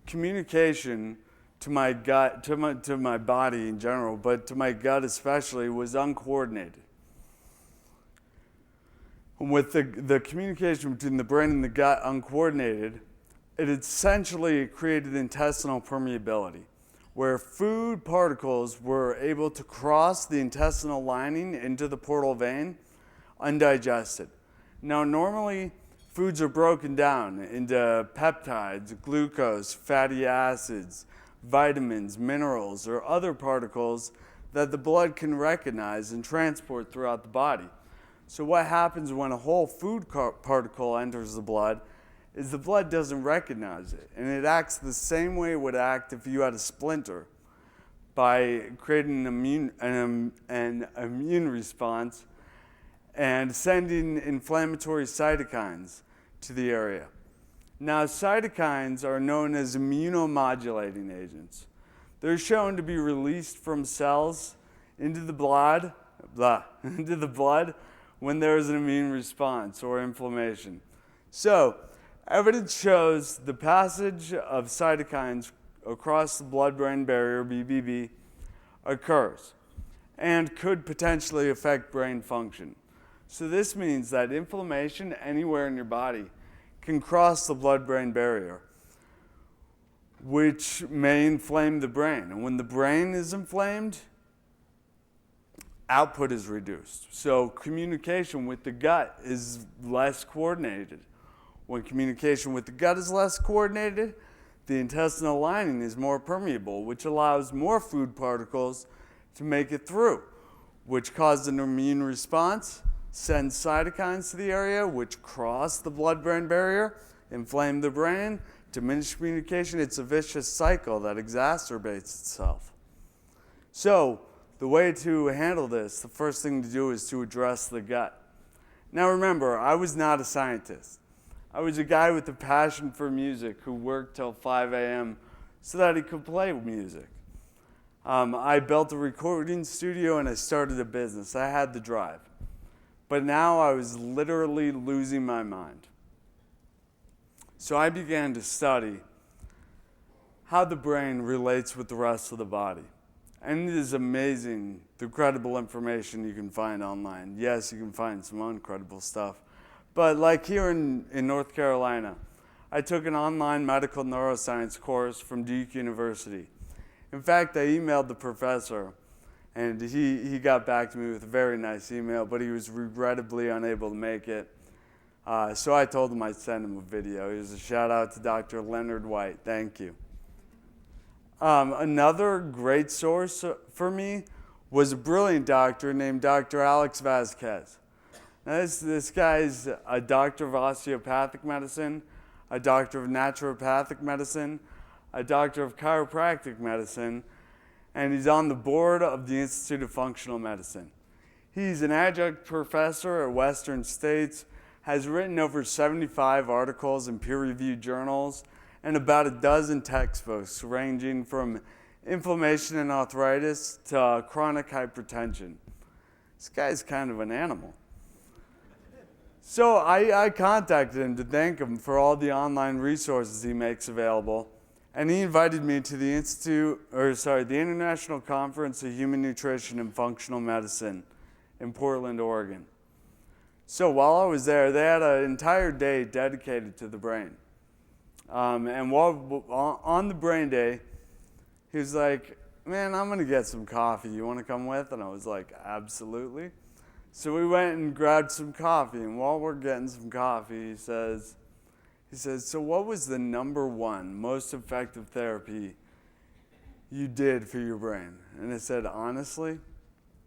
communication to my gut, to my body in general, but to my gut especially, was uncoordinated. With the communication between the brain and the gut uncoordinated, it essentially created intestinal permeability, where food particles were able to cross the intestinal lining into the portal vein undigested. Now, normally, foods are broken down into peptides, glucose, fatty acids, vitamins, minerals, or other particles that the blood can recognize and transport throughout the body. So what happens when a whole food particle enters the blood is the blood doesn't recognize it, and it acts the same way it would act if you had a splinter, by creating an immune response and sending inflammatory cytokines to the area. Now, cytokines are known as immunomodulating agents. They're shown to be released from cells into the blood when there is an immune response or inflammation. So, evidence shows the passage of cytokines across the blood-brain barrier, BBB, occurs and could potentially affect brain function. So this means that inflammation anywhere in your body can cross the blood-brain barrier, which may inflame the brain. And when the brain is inflamed, output is reduced. So communication with the gut is less coordinated. When communication with the gut is less coordinated, the intestinal lining is more permeable, which allows more food particles to make it through, which causes an immune response, sends cytokines to the area, which cross the blood-brain barrier, inflame the brain, diminish communication. It's a vicious cycle that exacerbates itself. So the way to handle this, the first thing to do is to address the gut. Now remember, I was not a scientist. I was a guy with a passion for music who worked till 5 a.m. so that he could play music. I built a recording studio and I started a business. I had the drive. But now I was literally losing my mind. So I began to study how the brain relates with the rest of the body. And it is amazing the credible information you can find online. Yes, you can find some incredible stuff. But like here in North Carolina, I took an online medical neuroscience course from Duke University. In fact, I emailed the professor, and he got back to me with a very nice email, but he was regrettably unable to make it. So I told him I'd send him a video. It was a shout out to Dr. Leonard White. Thank you. Another great source for me was a brilliant doctor named Dr. Alex Vasquez. Now this guy's a doctor of osteopathic medicine, a doctor of naturopathic medicine, a doctor of chiropractic medicine, and he's on the board of the Institute of Functional Medicine. He's an adjunct professor at Western States, has written over 75 articles in peer-reviewed journals, and about a dozen textbooks ranging from inflammation and arthritis to chronic hypertension. This guy's kind of an animal. So I contacted him to thank him for all the online resources he makes available, and he invited me to the the International Conference of Human Nutrition and Functional Medicine in Portland, Oregon. So while I was there, they had an entire day dedicated to the brain. And while on the brain day, he was like, "Man, I'm gonna get some coffee. You wanna come with?" And I was like, "Absolutely." So we went and grabbed some coffee, and while we're getting some coffee, he says, "So what was the number one most effective therapy you did for your brain?" And I said, "Honestly,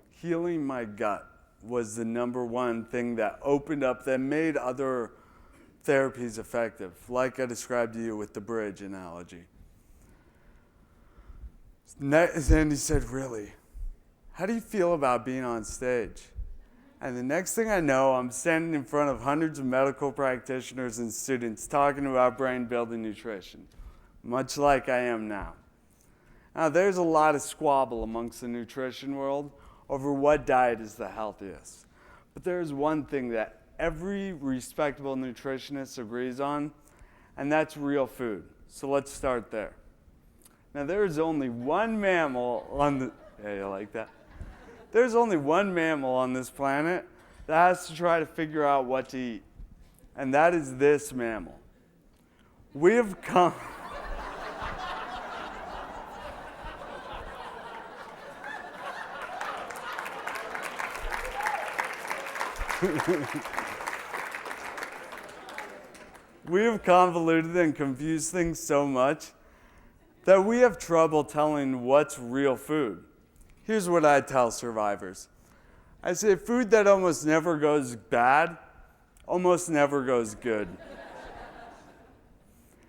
healing my gut was the number one thing that opened up, that made other therapies effective, like I described to you with the bridge analogy." Then he said, "Really? How do you feel about being on stage?" And the next thing I know, I'm standing in front of hundreds of medical practitioners and students talking about brain-building nutrition, much like I am now. Now, there's a lot of squabble amongst the nutrition world over what diet is the healthiest. But there's one thing that every respectable nutritionist agrees on, and that's real food. So let's start there. Now, there's only one mammal on the... Yeah, you like that? There's only one mammal on this planet that has to try to figure out what to eat, and that is this mammal. We have come... We have convoluted and confused things so much that we have trouble telling what's real food. Here's what I tell survivors. I say food that almost never goes bad, almost never goes good.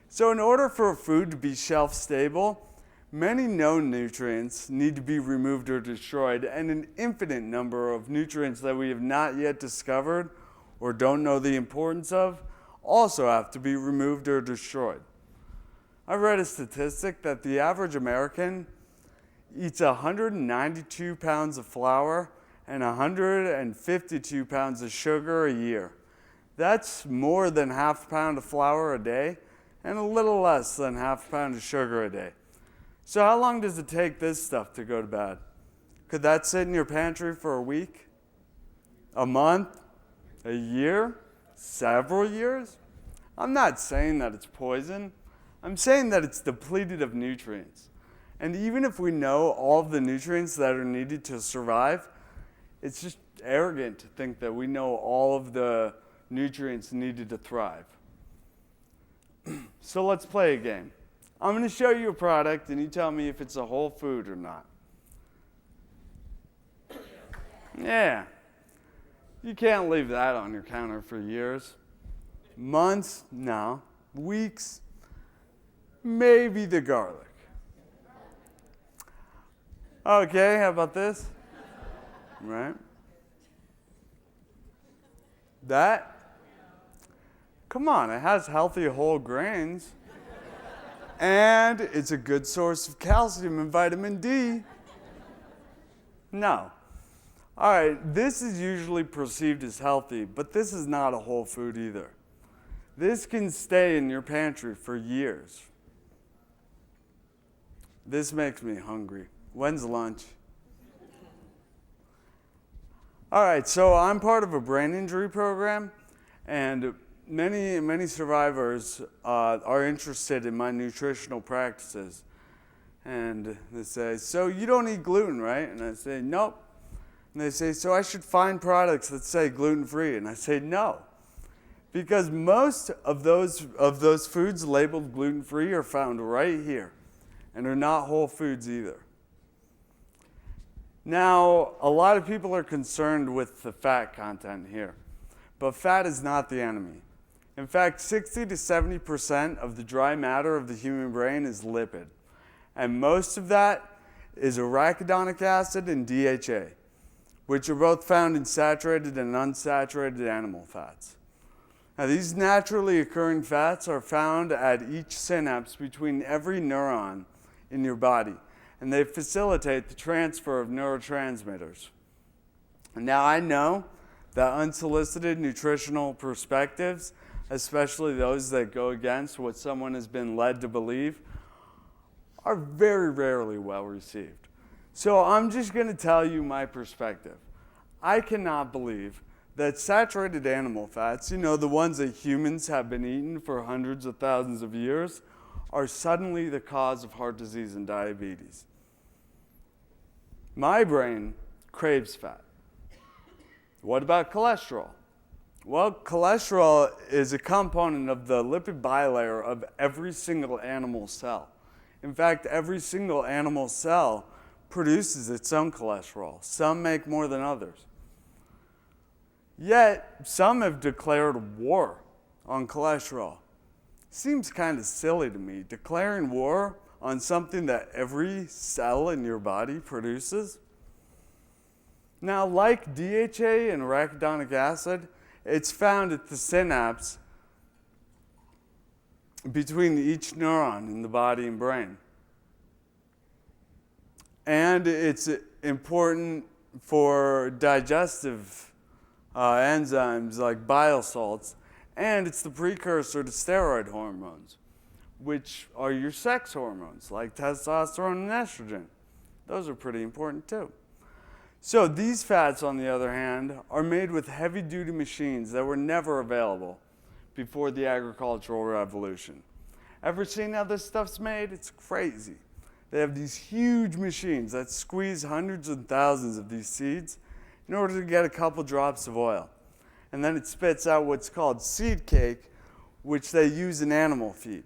So in order for a food to be shelf stable, many known nutrients need to be removed or destroyed, and an infinite number of nutrients that we have not yet discovered or don't know the importance of also have to be removed or destroyed. I read a statistic that the average American eats 192 pounds of flour and 152 pounds of sugar a year. That's more than half a pound of flour a day and a little less than half a pound of sugar a day. So how long does it take this stuff to go to bad? Could that sit in your pantry for a week? A month? A year? Several years? I'm not saying that it's poison. I'm saying that it's depleted of nutrients. And even if we know all of the nutrients that are needed to survive, it's just arrogant to think that we know all of the nutrients needed to thrive. So let's play a game. I'm going to show you a product, and you tell me if it's a whole food or not. Yeah. You can't leave that on your counter for years. Months? No. Weeks? Maybe the garlic. Okay, how about this? Right? That? Come on, it has healthy whole grains. And it's a good source of calcium and vitamin D. No. All right, this is usually perceived as healthy, but this is not a whole food either. This can stay in your pantry for years. This makes me hungry. When's lunch? All right, so I'm part of a brain injury program, and many survivors are interested in my nutritional practices. And they say, so you don't eat gluten, right? And I say, nope. And they say, so I should find products that say gluten-free. And I say, no. Because most of those foods labeled gluten-free are found right here. And are not whole foods either. Now, a lot of people are concerned with the fat content here. But fat is not the enemy. In fact, 60 to 70% of the dry matter of the human brain is lipid. And most of that is arachidonic acid and DHA, which are both found in saturated and unsaturated animal fats. Now, these naturally occurring fats are found at each synapse between every neuron in your body, and they facilitate the transfer of neurotransmitters. And now, I know that unsolicited nutritional perspectives, especially those that go against what someone has been led to believe, are very rarely well received. So I'm just going to tell you my perspective. I cannot believe that saturated animal fats, the ones that humans have been eating for hundreds of thousands of years, are suddenly the cause of heart disease and diabetes. My brain craves fat. What about cholesterol? Well, cholesterol is a component of the lipid bilayer of every single animal cell. In fact, every single animal cell produces its own cholesterol. Some make more than others. Yet, some have declared war on cholesterol. Seems kind of silly to me, declaring war on something that every cell in your body produces. Now, like DHA and arachidonic acid, it's found at the synapse between each neuron in the body and brain. And it's important for digestive enzymes like bile salts, and it's the precursor to steroid hormones, which are your sex hormones like testosterone and estrogen. Those are pretty important too. So these fats, on the other hand, are made with heavy-duty machines that were never available before the agricultural revolution. Ever seen how this stuff's made? It's crazy. They have these huge machines that squeeze hundreds and thousands of these seeds in order to get a couple drops of oil. And then it spits out what's called seed cake, which they use in animal feed.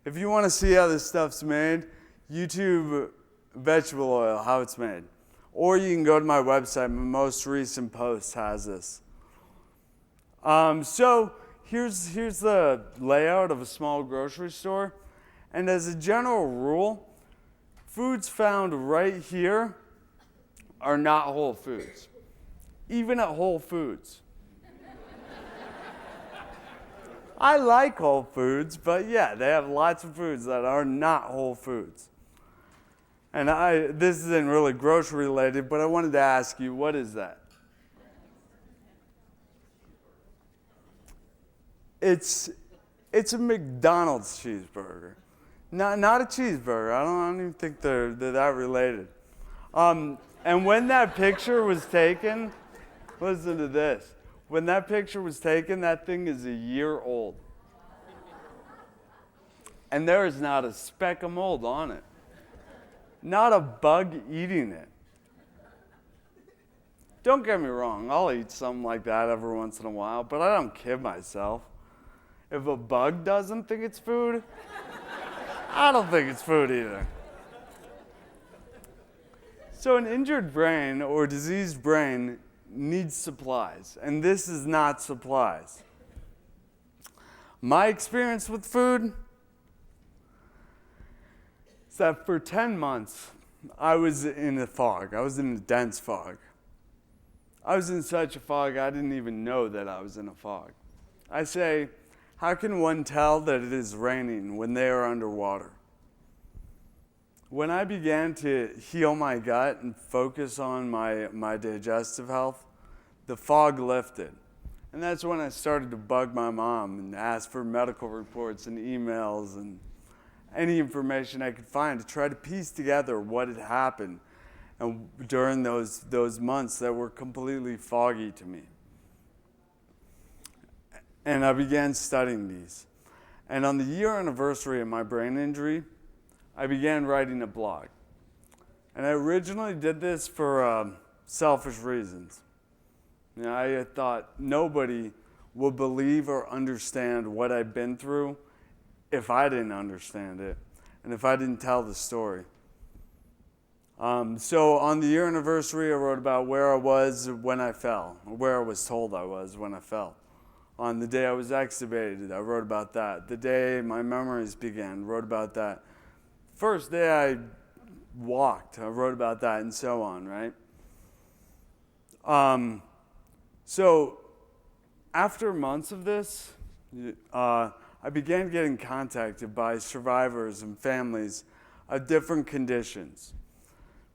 If you want to see how this stuff's made, YouTube vegetable oil, how it's made. Or you can go to my website. My most recent post has this. So here's the layout of a small grocery store. And as a general rule, foods found right here are not whole foods, even at Whole Foods. I like Whole Foods, but yeah, they have lots of foods that are not whole foods. And this isn't really grocery related, but I wanted to ask you, what is that? It's a McDonald's cheeseburger. Not a cheeseburger. I don't even think they're that related. And when that picture was taken, listen to this. When that picture was taken, that thing is a year old. and there is not a speck of mold on it. Not a bug eating it. Don't get me wrong, I'll eat something like that every once in a while, but I don't kid myself. If a bug doesn't think it's food, I don't think it's food either. So an injured brain or diseased brain needs supplies, and this is not supplies. My experience with food is that for 10 months, I was in a fog. I was in a dense fog. I was in such a fog, I didn't even know that I was in a fog. I say, how can one tell that it is raining when they are underwater? When I began to heal my gut and focus on my digestive health, the fog lifted. And that's when I started to bug my mom and ask for medical reports and emails and any information I could find to try to piece together what had happened and during those months that were completely foggy to me. And I began studying these. And on the year anniversary of my brain injury, I began writing a blog. And I originally did this for selfish reasons. You know, I thought nobody would believe or understand what I'd been through if I didn't understand it and if I didn't tell the story. So on the year anniversary, I wrote about where I was when I fell, or where I was told I was when I fell. On the day I was extubated, I wrote about that. The day my memories began, wrote about that. First day I walked, I wrote about that, and so on, right? So after months of this, I began getting contacted by survivors and families of different conditions.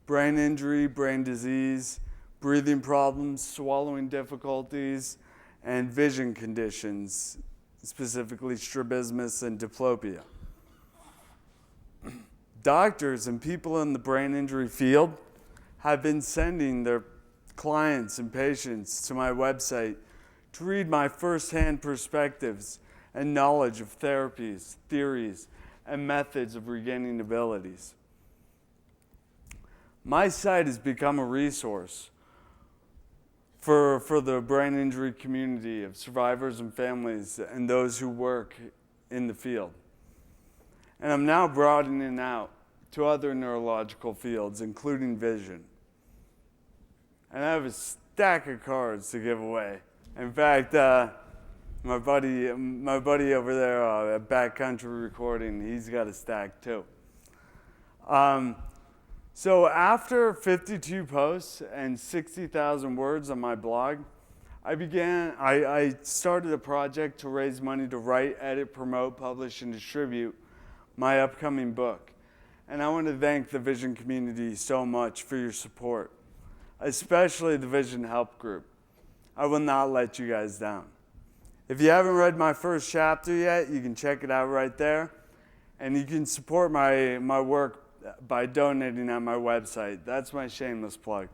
Brain injury, brain disease, breathing problems, swallowing difficulties, and vision conditions, specifically strabismus and diplopia. Doctors and people in the brain injury field have been sending their clients and patients to my website to read my firsthand perspectives and knowledge of therapies, theories, and methods of regaining abilities. My site has become a resource for the brain injury community of survivors and families and those who work in the field. And I'm now broadening out to other neurological fields, including vision. And I have a stack of cards to give away. In fact, my buddy over there at Backcountry Recording, he's got a stack too. So after 52 posts and 60,000 words on my blog, I started a project to raise money to write, edit, promote, publish, and distribute my upcoming book. And I want to thank the Vision community so much for your support, especially the Vision Help Group. I will not let you guys down. If you haven't read my first chapter yet, you can check it out right there. And you can support my work by donating on my website. That's my shameless plug.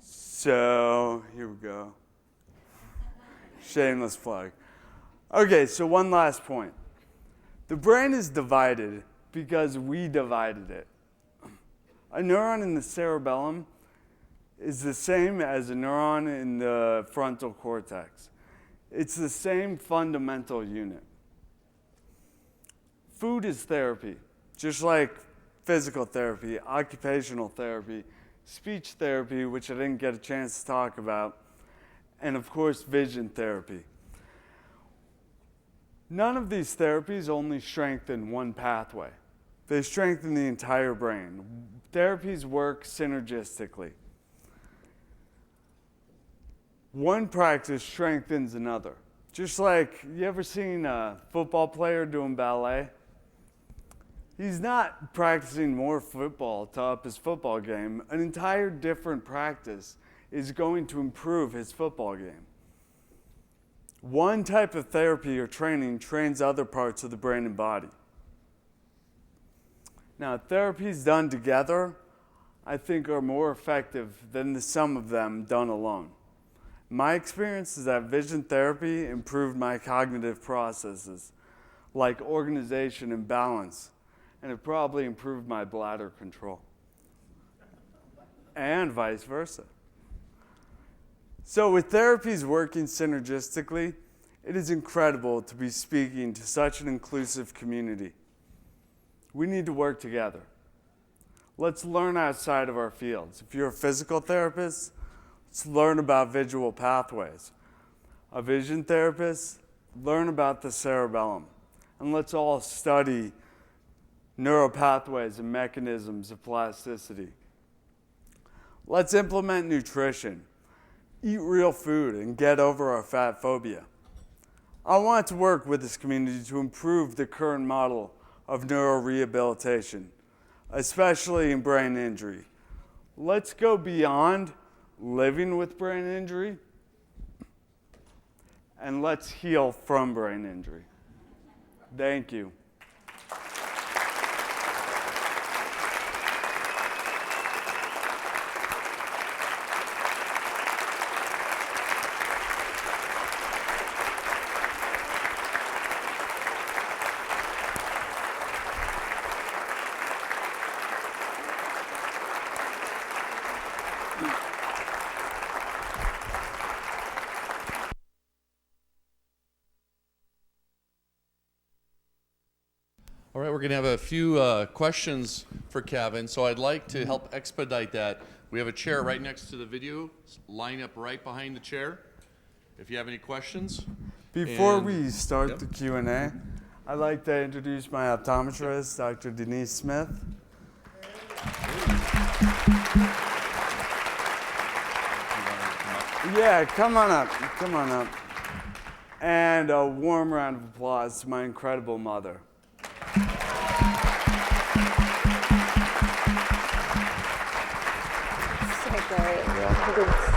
So, here we go. Shameless plug. Okay, so one last point. The brain is divided because we divided it. A neuron in the cerebellum is the same as a neuron in the frontal cortex. It's the same fundamental unit. Food is therapy, just like physical therapy, occupational therapy, speech therapy, which I didn't get a chance to talk about, and of course, vision therapy. None of these therapies only strengthen one pathway. They strengthen the entire brain. Therapies work synergistically. One practice strengthens another. Just like, you ever seen a football player doing ballet? He's not practicing more football to up his football game. An entire different practice is going to improve his football game. One type of therapy or training trains other parts of the brain and body. Now, therapies done together, I think, are more effective than the sum of them done alone. My experience is that vision therapy improved my cognitive processes, like organization and balance, and it probably improved my bladder control, and vice versa. So with therapies working synergistically, it is incredible to be speaking to such an inclusive community. We need to work together. Let's learn outside of our fields. If you're a physical therapist, let's learn about visual pathways. A vision therapist, learn about the cerebellum. And let's all study neuropathways and mechanisms of plasticity. Let's implement nutrition, eat real food, and get over our fat phobia. I want to work with this community to improve the current model of neurorehabilitation, especially in brain injury. Let's go beyond living with brain injury, and let's heal from brain injury. Thank you. All right, we're going to have a few questions for Cavin, so I'd like to help expedite that. We have a chair right next to the video, line up right behind the chair. If you have any questions. Before we start the Q&A, I'd like to introduce my optometrist, Dr. Denise Smith. Yeah, come on up, come on up. And a warm round of applause to my incredible mother.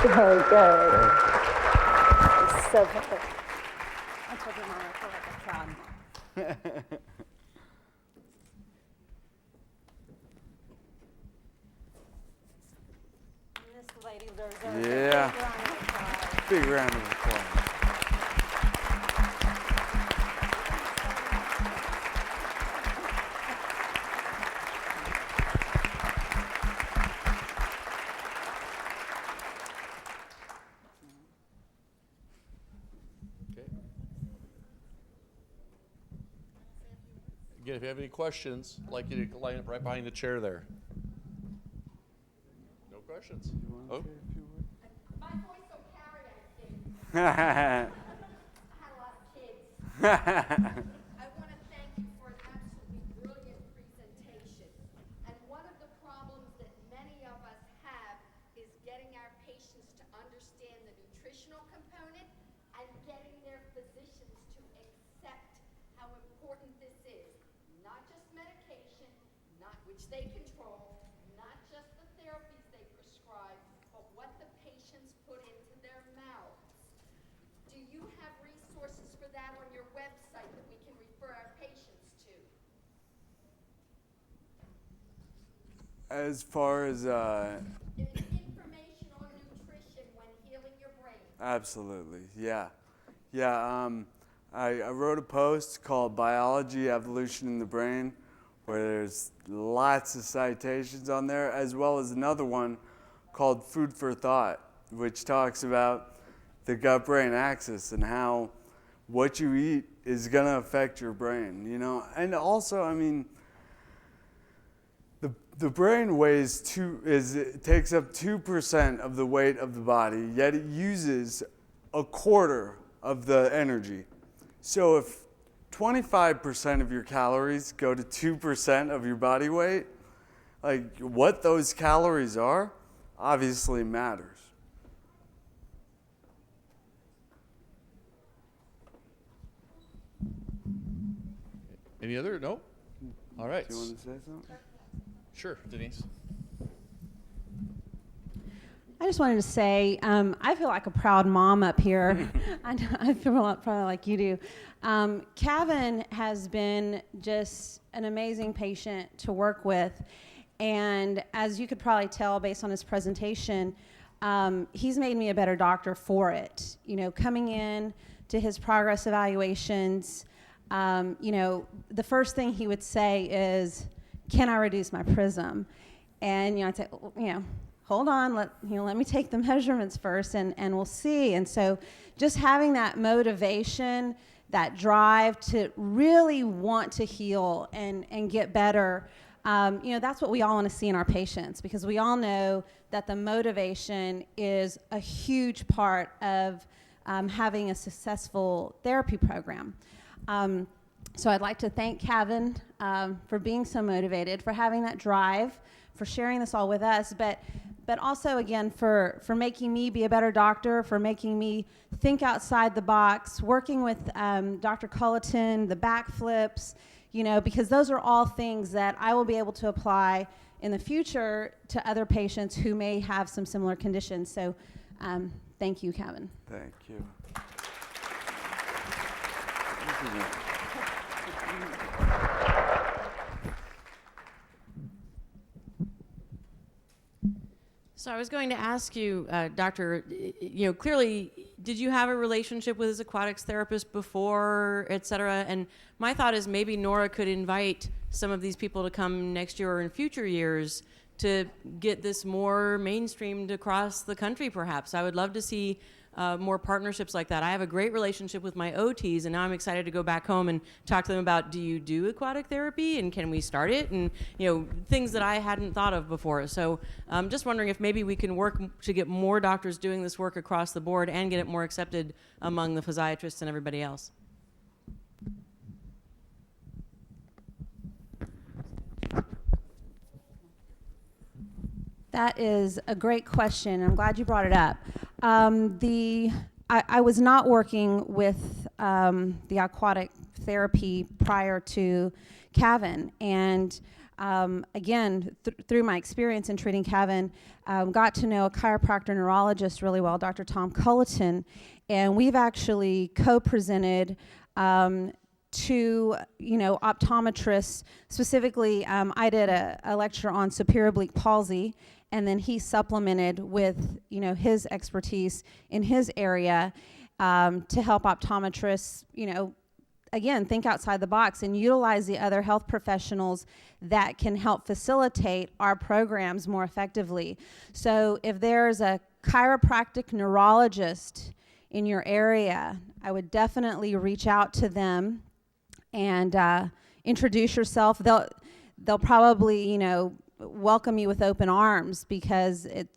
So good. It's so good. I told your mom I feel like a frog. This lady deserves Yeah. a Big round of applause. Again, if you have any questions, I'd like you to line up right behind the chair there. No questions? Oh. My voice will carry, I think. I had a lot of kids. I want to thank you for an absolutely brilliant presentation. And one of the problems that many of us have is getting our patients to understand the nutritional component and getting their physicians to accept how important this is. Not just medication, not which they control, not just the therapies they prescribe, but what the patients put into their mouths. Do you have resources for that on your website that we can refer our patients to? As far as Information on nutrition when healing your brain. absolutely, yeah. I wrote a post called Biology, Evolution in the Brain, where there's lots of citations on there, as well as another one called Food for Thought, which talks about the gut-brain axis and how what you eat is going to affect your brain, you know? And also, I mean, the brain it takes up 2% of the weight of the body, yet it uses a quarter of the energy. So if 25% of your calories go to 2% of your body weight, like what those calories are obviously matters. Any other? No? All right. Do you want to say something? Sure, Denise. I just wanted to say, I feel like a proud mom up here. I feel probably like you do. Cavin has been just an amazing patient to work with. And as you could probably tell based on his presentation, he's made me a better doctor for it. You know, coming in to his progress evaluations, you know, the first thing he would say is, "Can I reduce my prism?" And you know, I'd say, "Oh, you know, hold on, let me take the measurements first, and we'll see." And so, just having that motivation, that drive to really want to heal and get better, you know, that's what we all want to see in our patients, because we all know that the motivation is a huge part of having a successful therapy program. So I'd like to thank Cavin for being so motivated, for having that drive, for sharing this all with us, but also, again, for making me be a better doctor, for making me think outside the box, working with Dr. Culleton, the backflips, you know, because those are all things that I will be able to apply in the future to other patients who may have some similar conditions. So thank you, Cavin. Thank you. So I was going to ask you, Doctor, you know, clearly, did you have a relationship with his aquatics therapist before, et cetera? And my thought is maybe NORA could invite some of these people to come next year or in future years to get this more mainstreamed across the country, perhaps. I would love to see more partnerships like that. I have a great relationship with my OTs, and now I'm excited to go back home and talk to them about, do you do aquatic therapy, and can we start it? And, you know, things that I hadn't thought of before. So I'm just wondering if maybe we can work to get more doctors doing this work across the board and get it more accepted among the physiatrists and everybody else. That is a great question. I'm glad you brought it up. I was not working with the aquatic therapy prior to Cavin, and again, through my experience in treating Cavin, got to know a chiropractor neurologist really well, Dr. Tom Culleton, and we've actually co-presented to, you know, optometrists. Specifically, I did a lecture on superior oblique palsy, and then he supplemented with, you know, his expertise in his area to help optometrists, you know, again, think outside the box and utilize the other health professionals that can help facilitate our programs more effectively. So if there's a chiropractic neurologist in your area, I would definitely reach out to them and introduce yourself. They'll probably, you know, welcome you with open arms, because it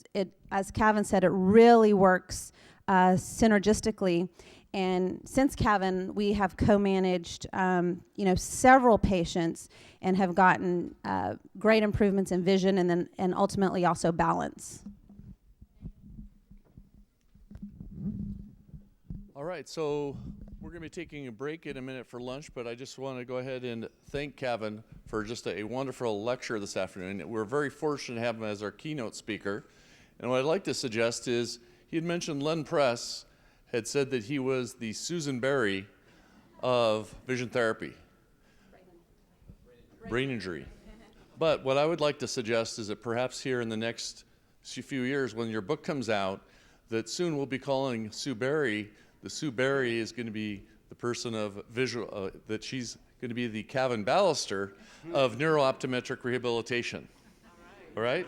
as Cavin said, it really works synergistically. And since Cavin, we have co-managed, you know, several patients and have gotten great improvements in vision and ultimately also balance. All right, so we're going to be taking a break in a minute for lunch, but I just want to go ahead and thank Cavin for just a wonderful lecture this afternoon. We're very fortunate to have him as our keynote speaker. And what I'd like to suggest is, he had mentioned Len Press had said that he was the Susan Berry of vision therapy. Brain injury. But what I would like to suggest is that perhaps here in the next few years, when your book comes out, that soon we'll be calling Sue Berry. The Sue Berry is going to be the person of visual, that she's going to be the Cavin Balaster of neurooptometric rehabilitation. All right?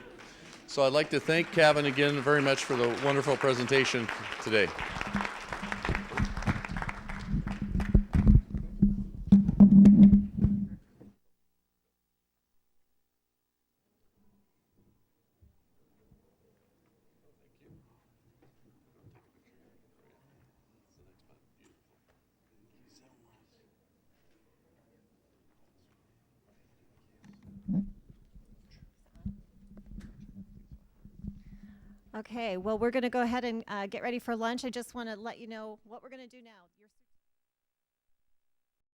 So I'd like to thank Cavin again very much for the wonderful presentation today. Okay, well, we're going to go ahead and get ready for lunch. I just want to let you know what we're going to do now.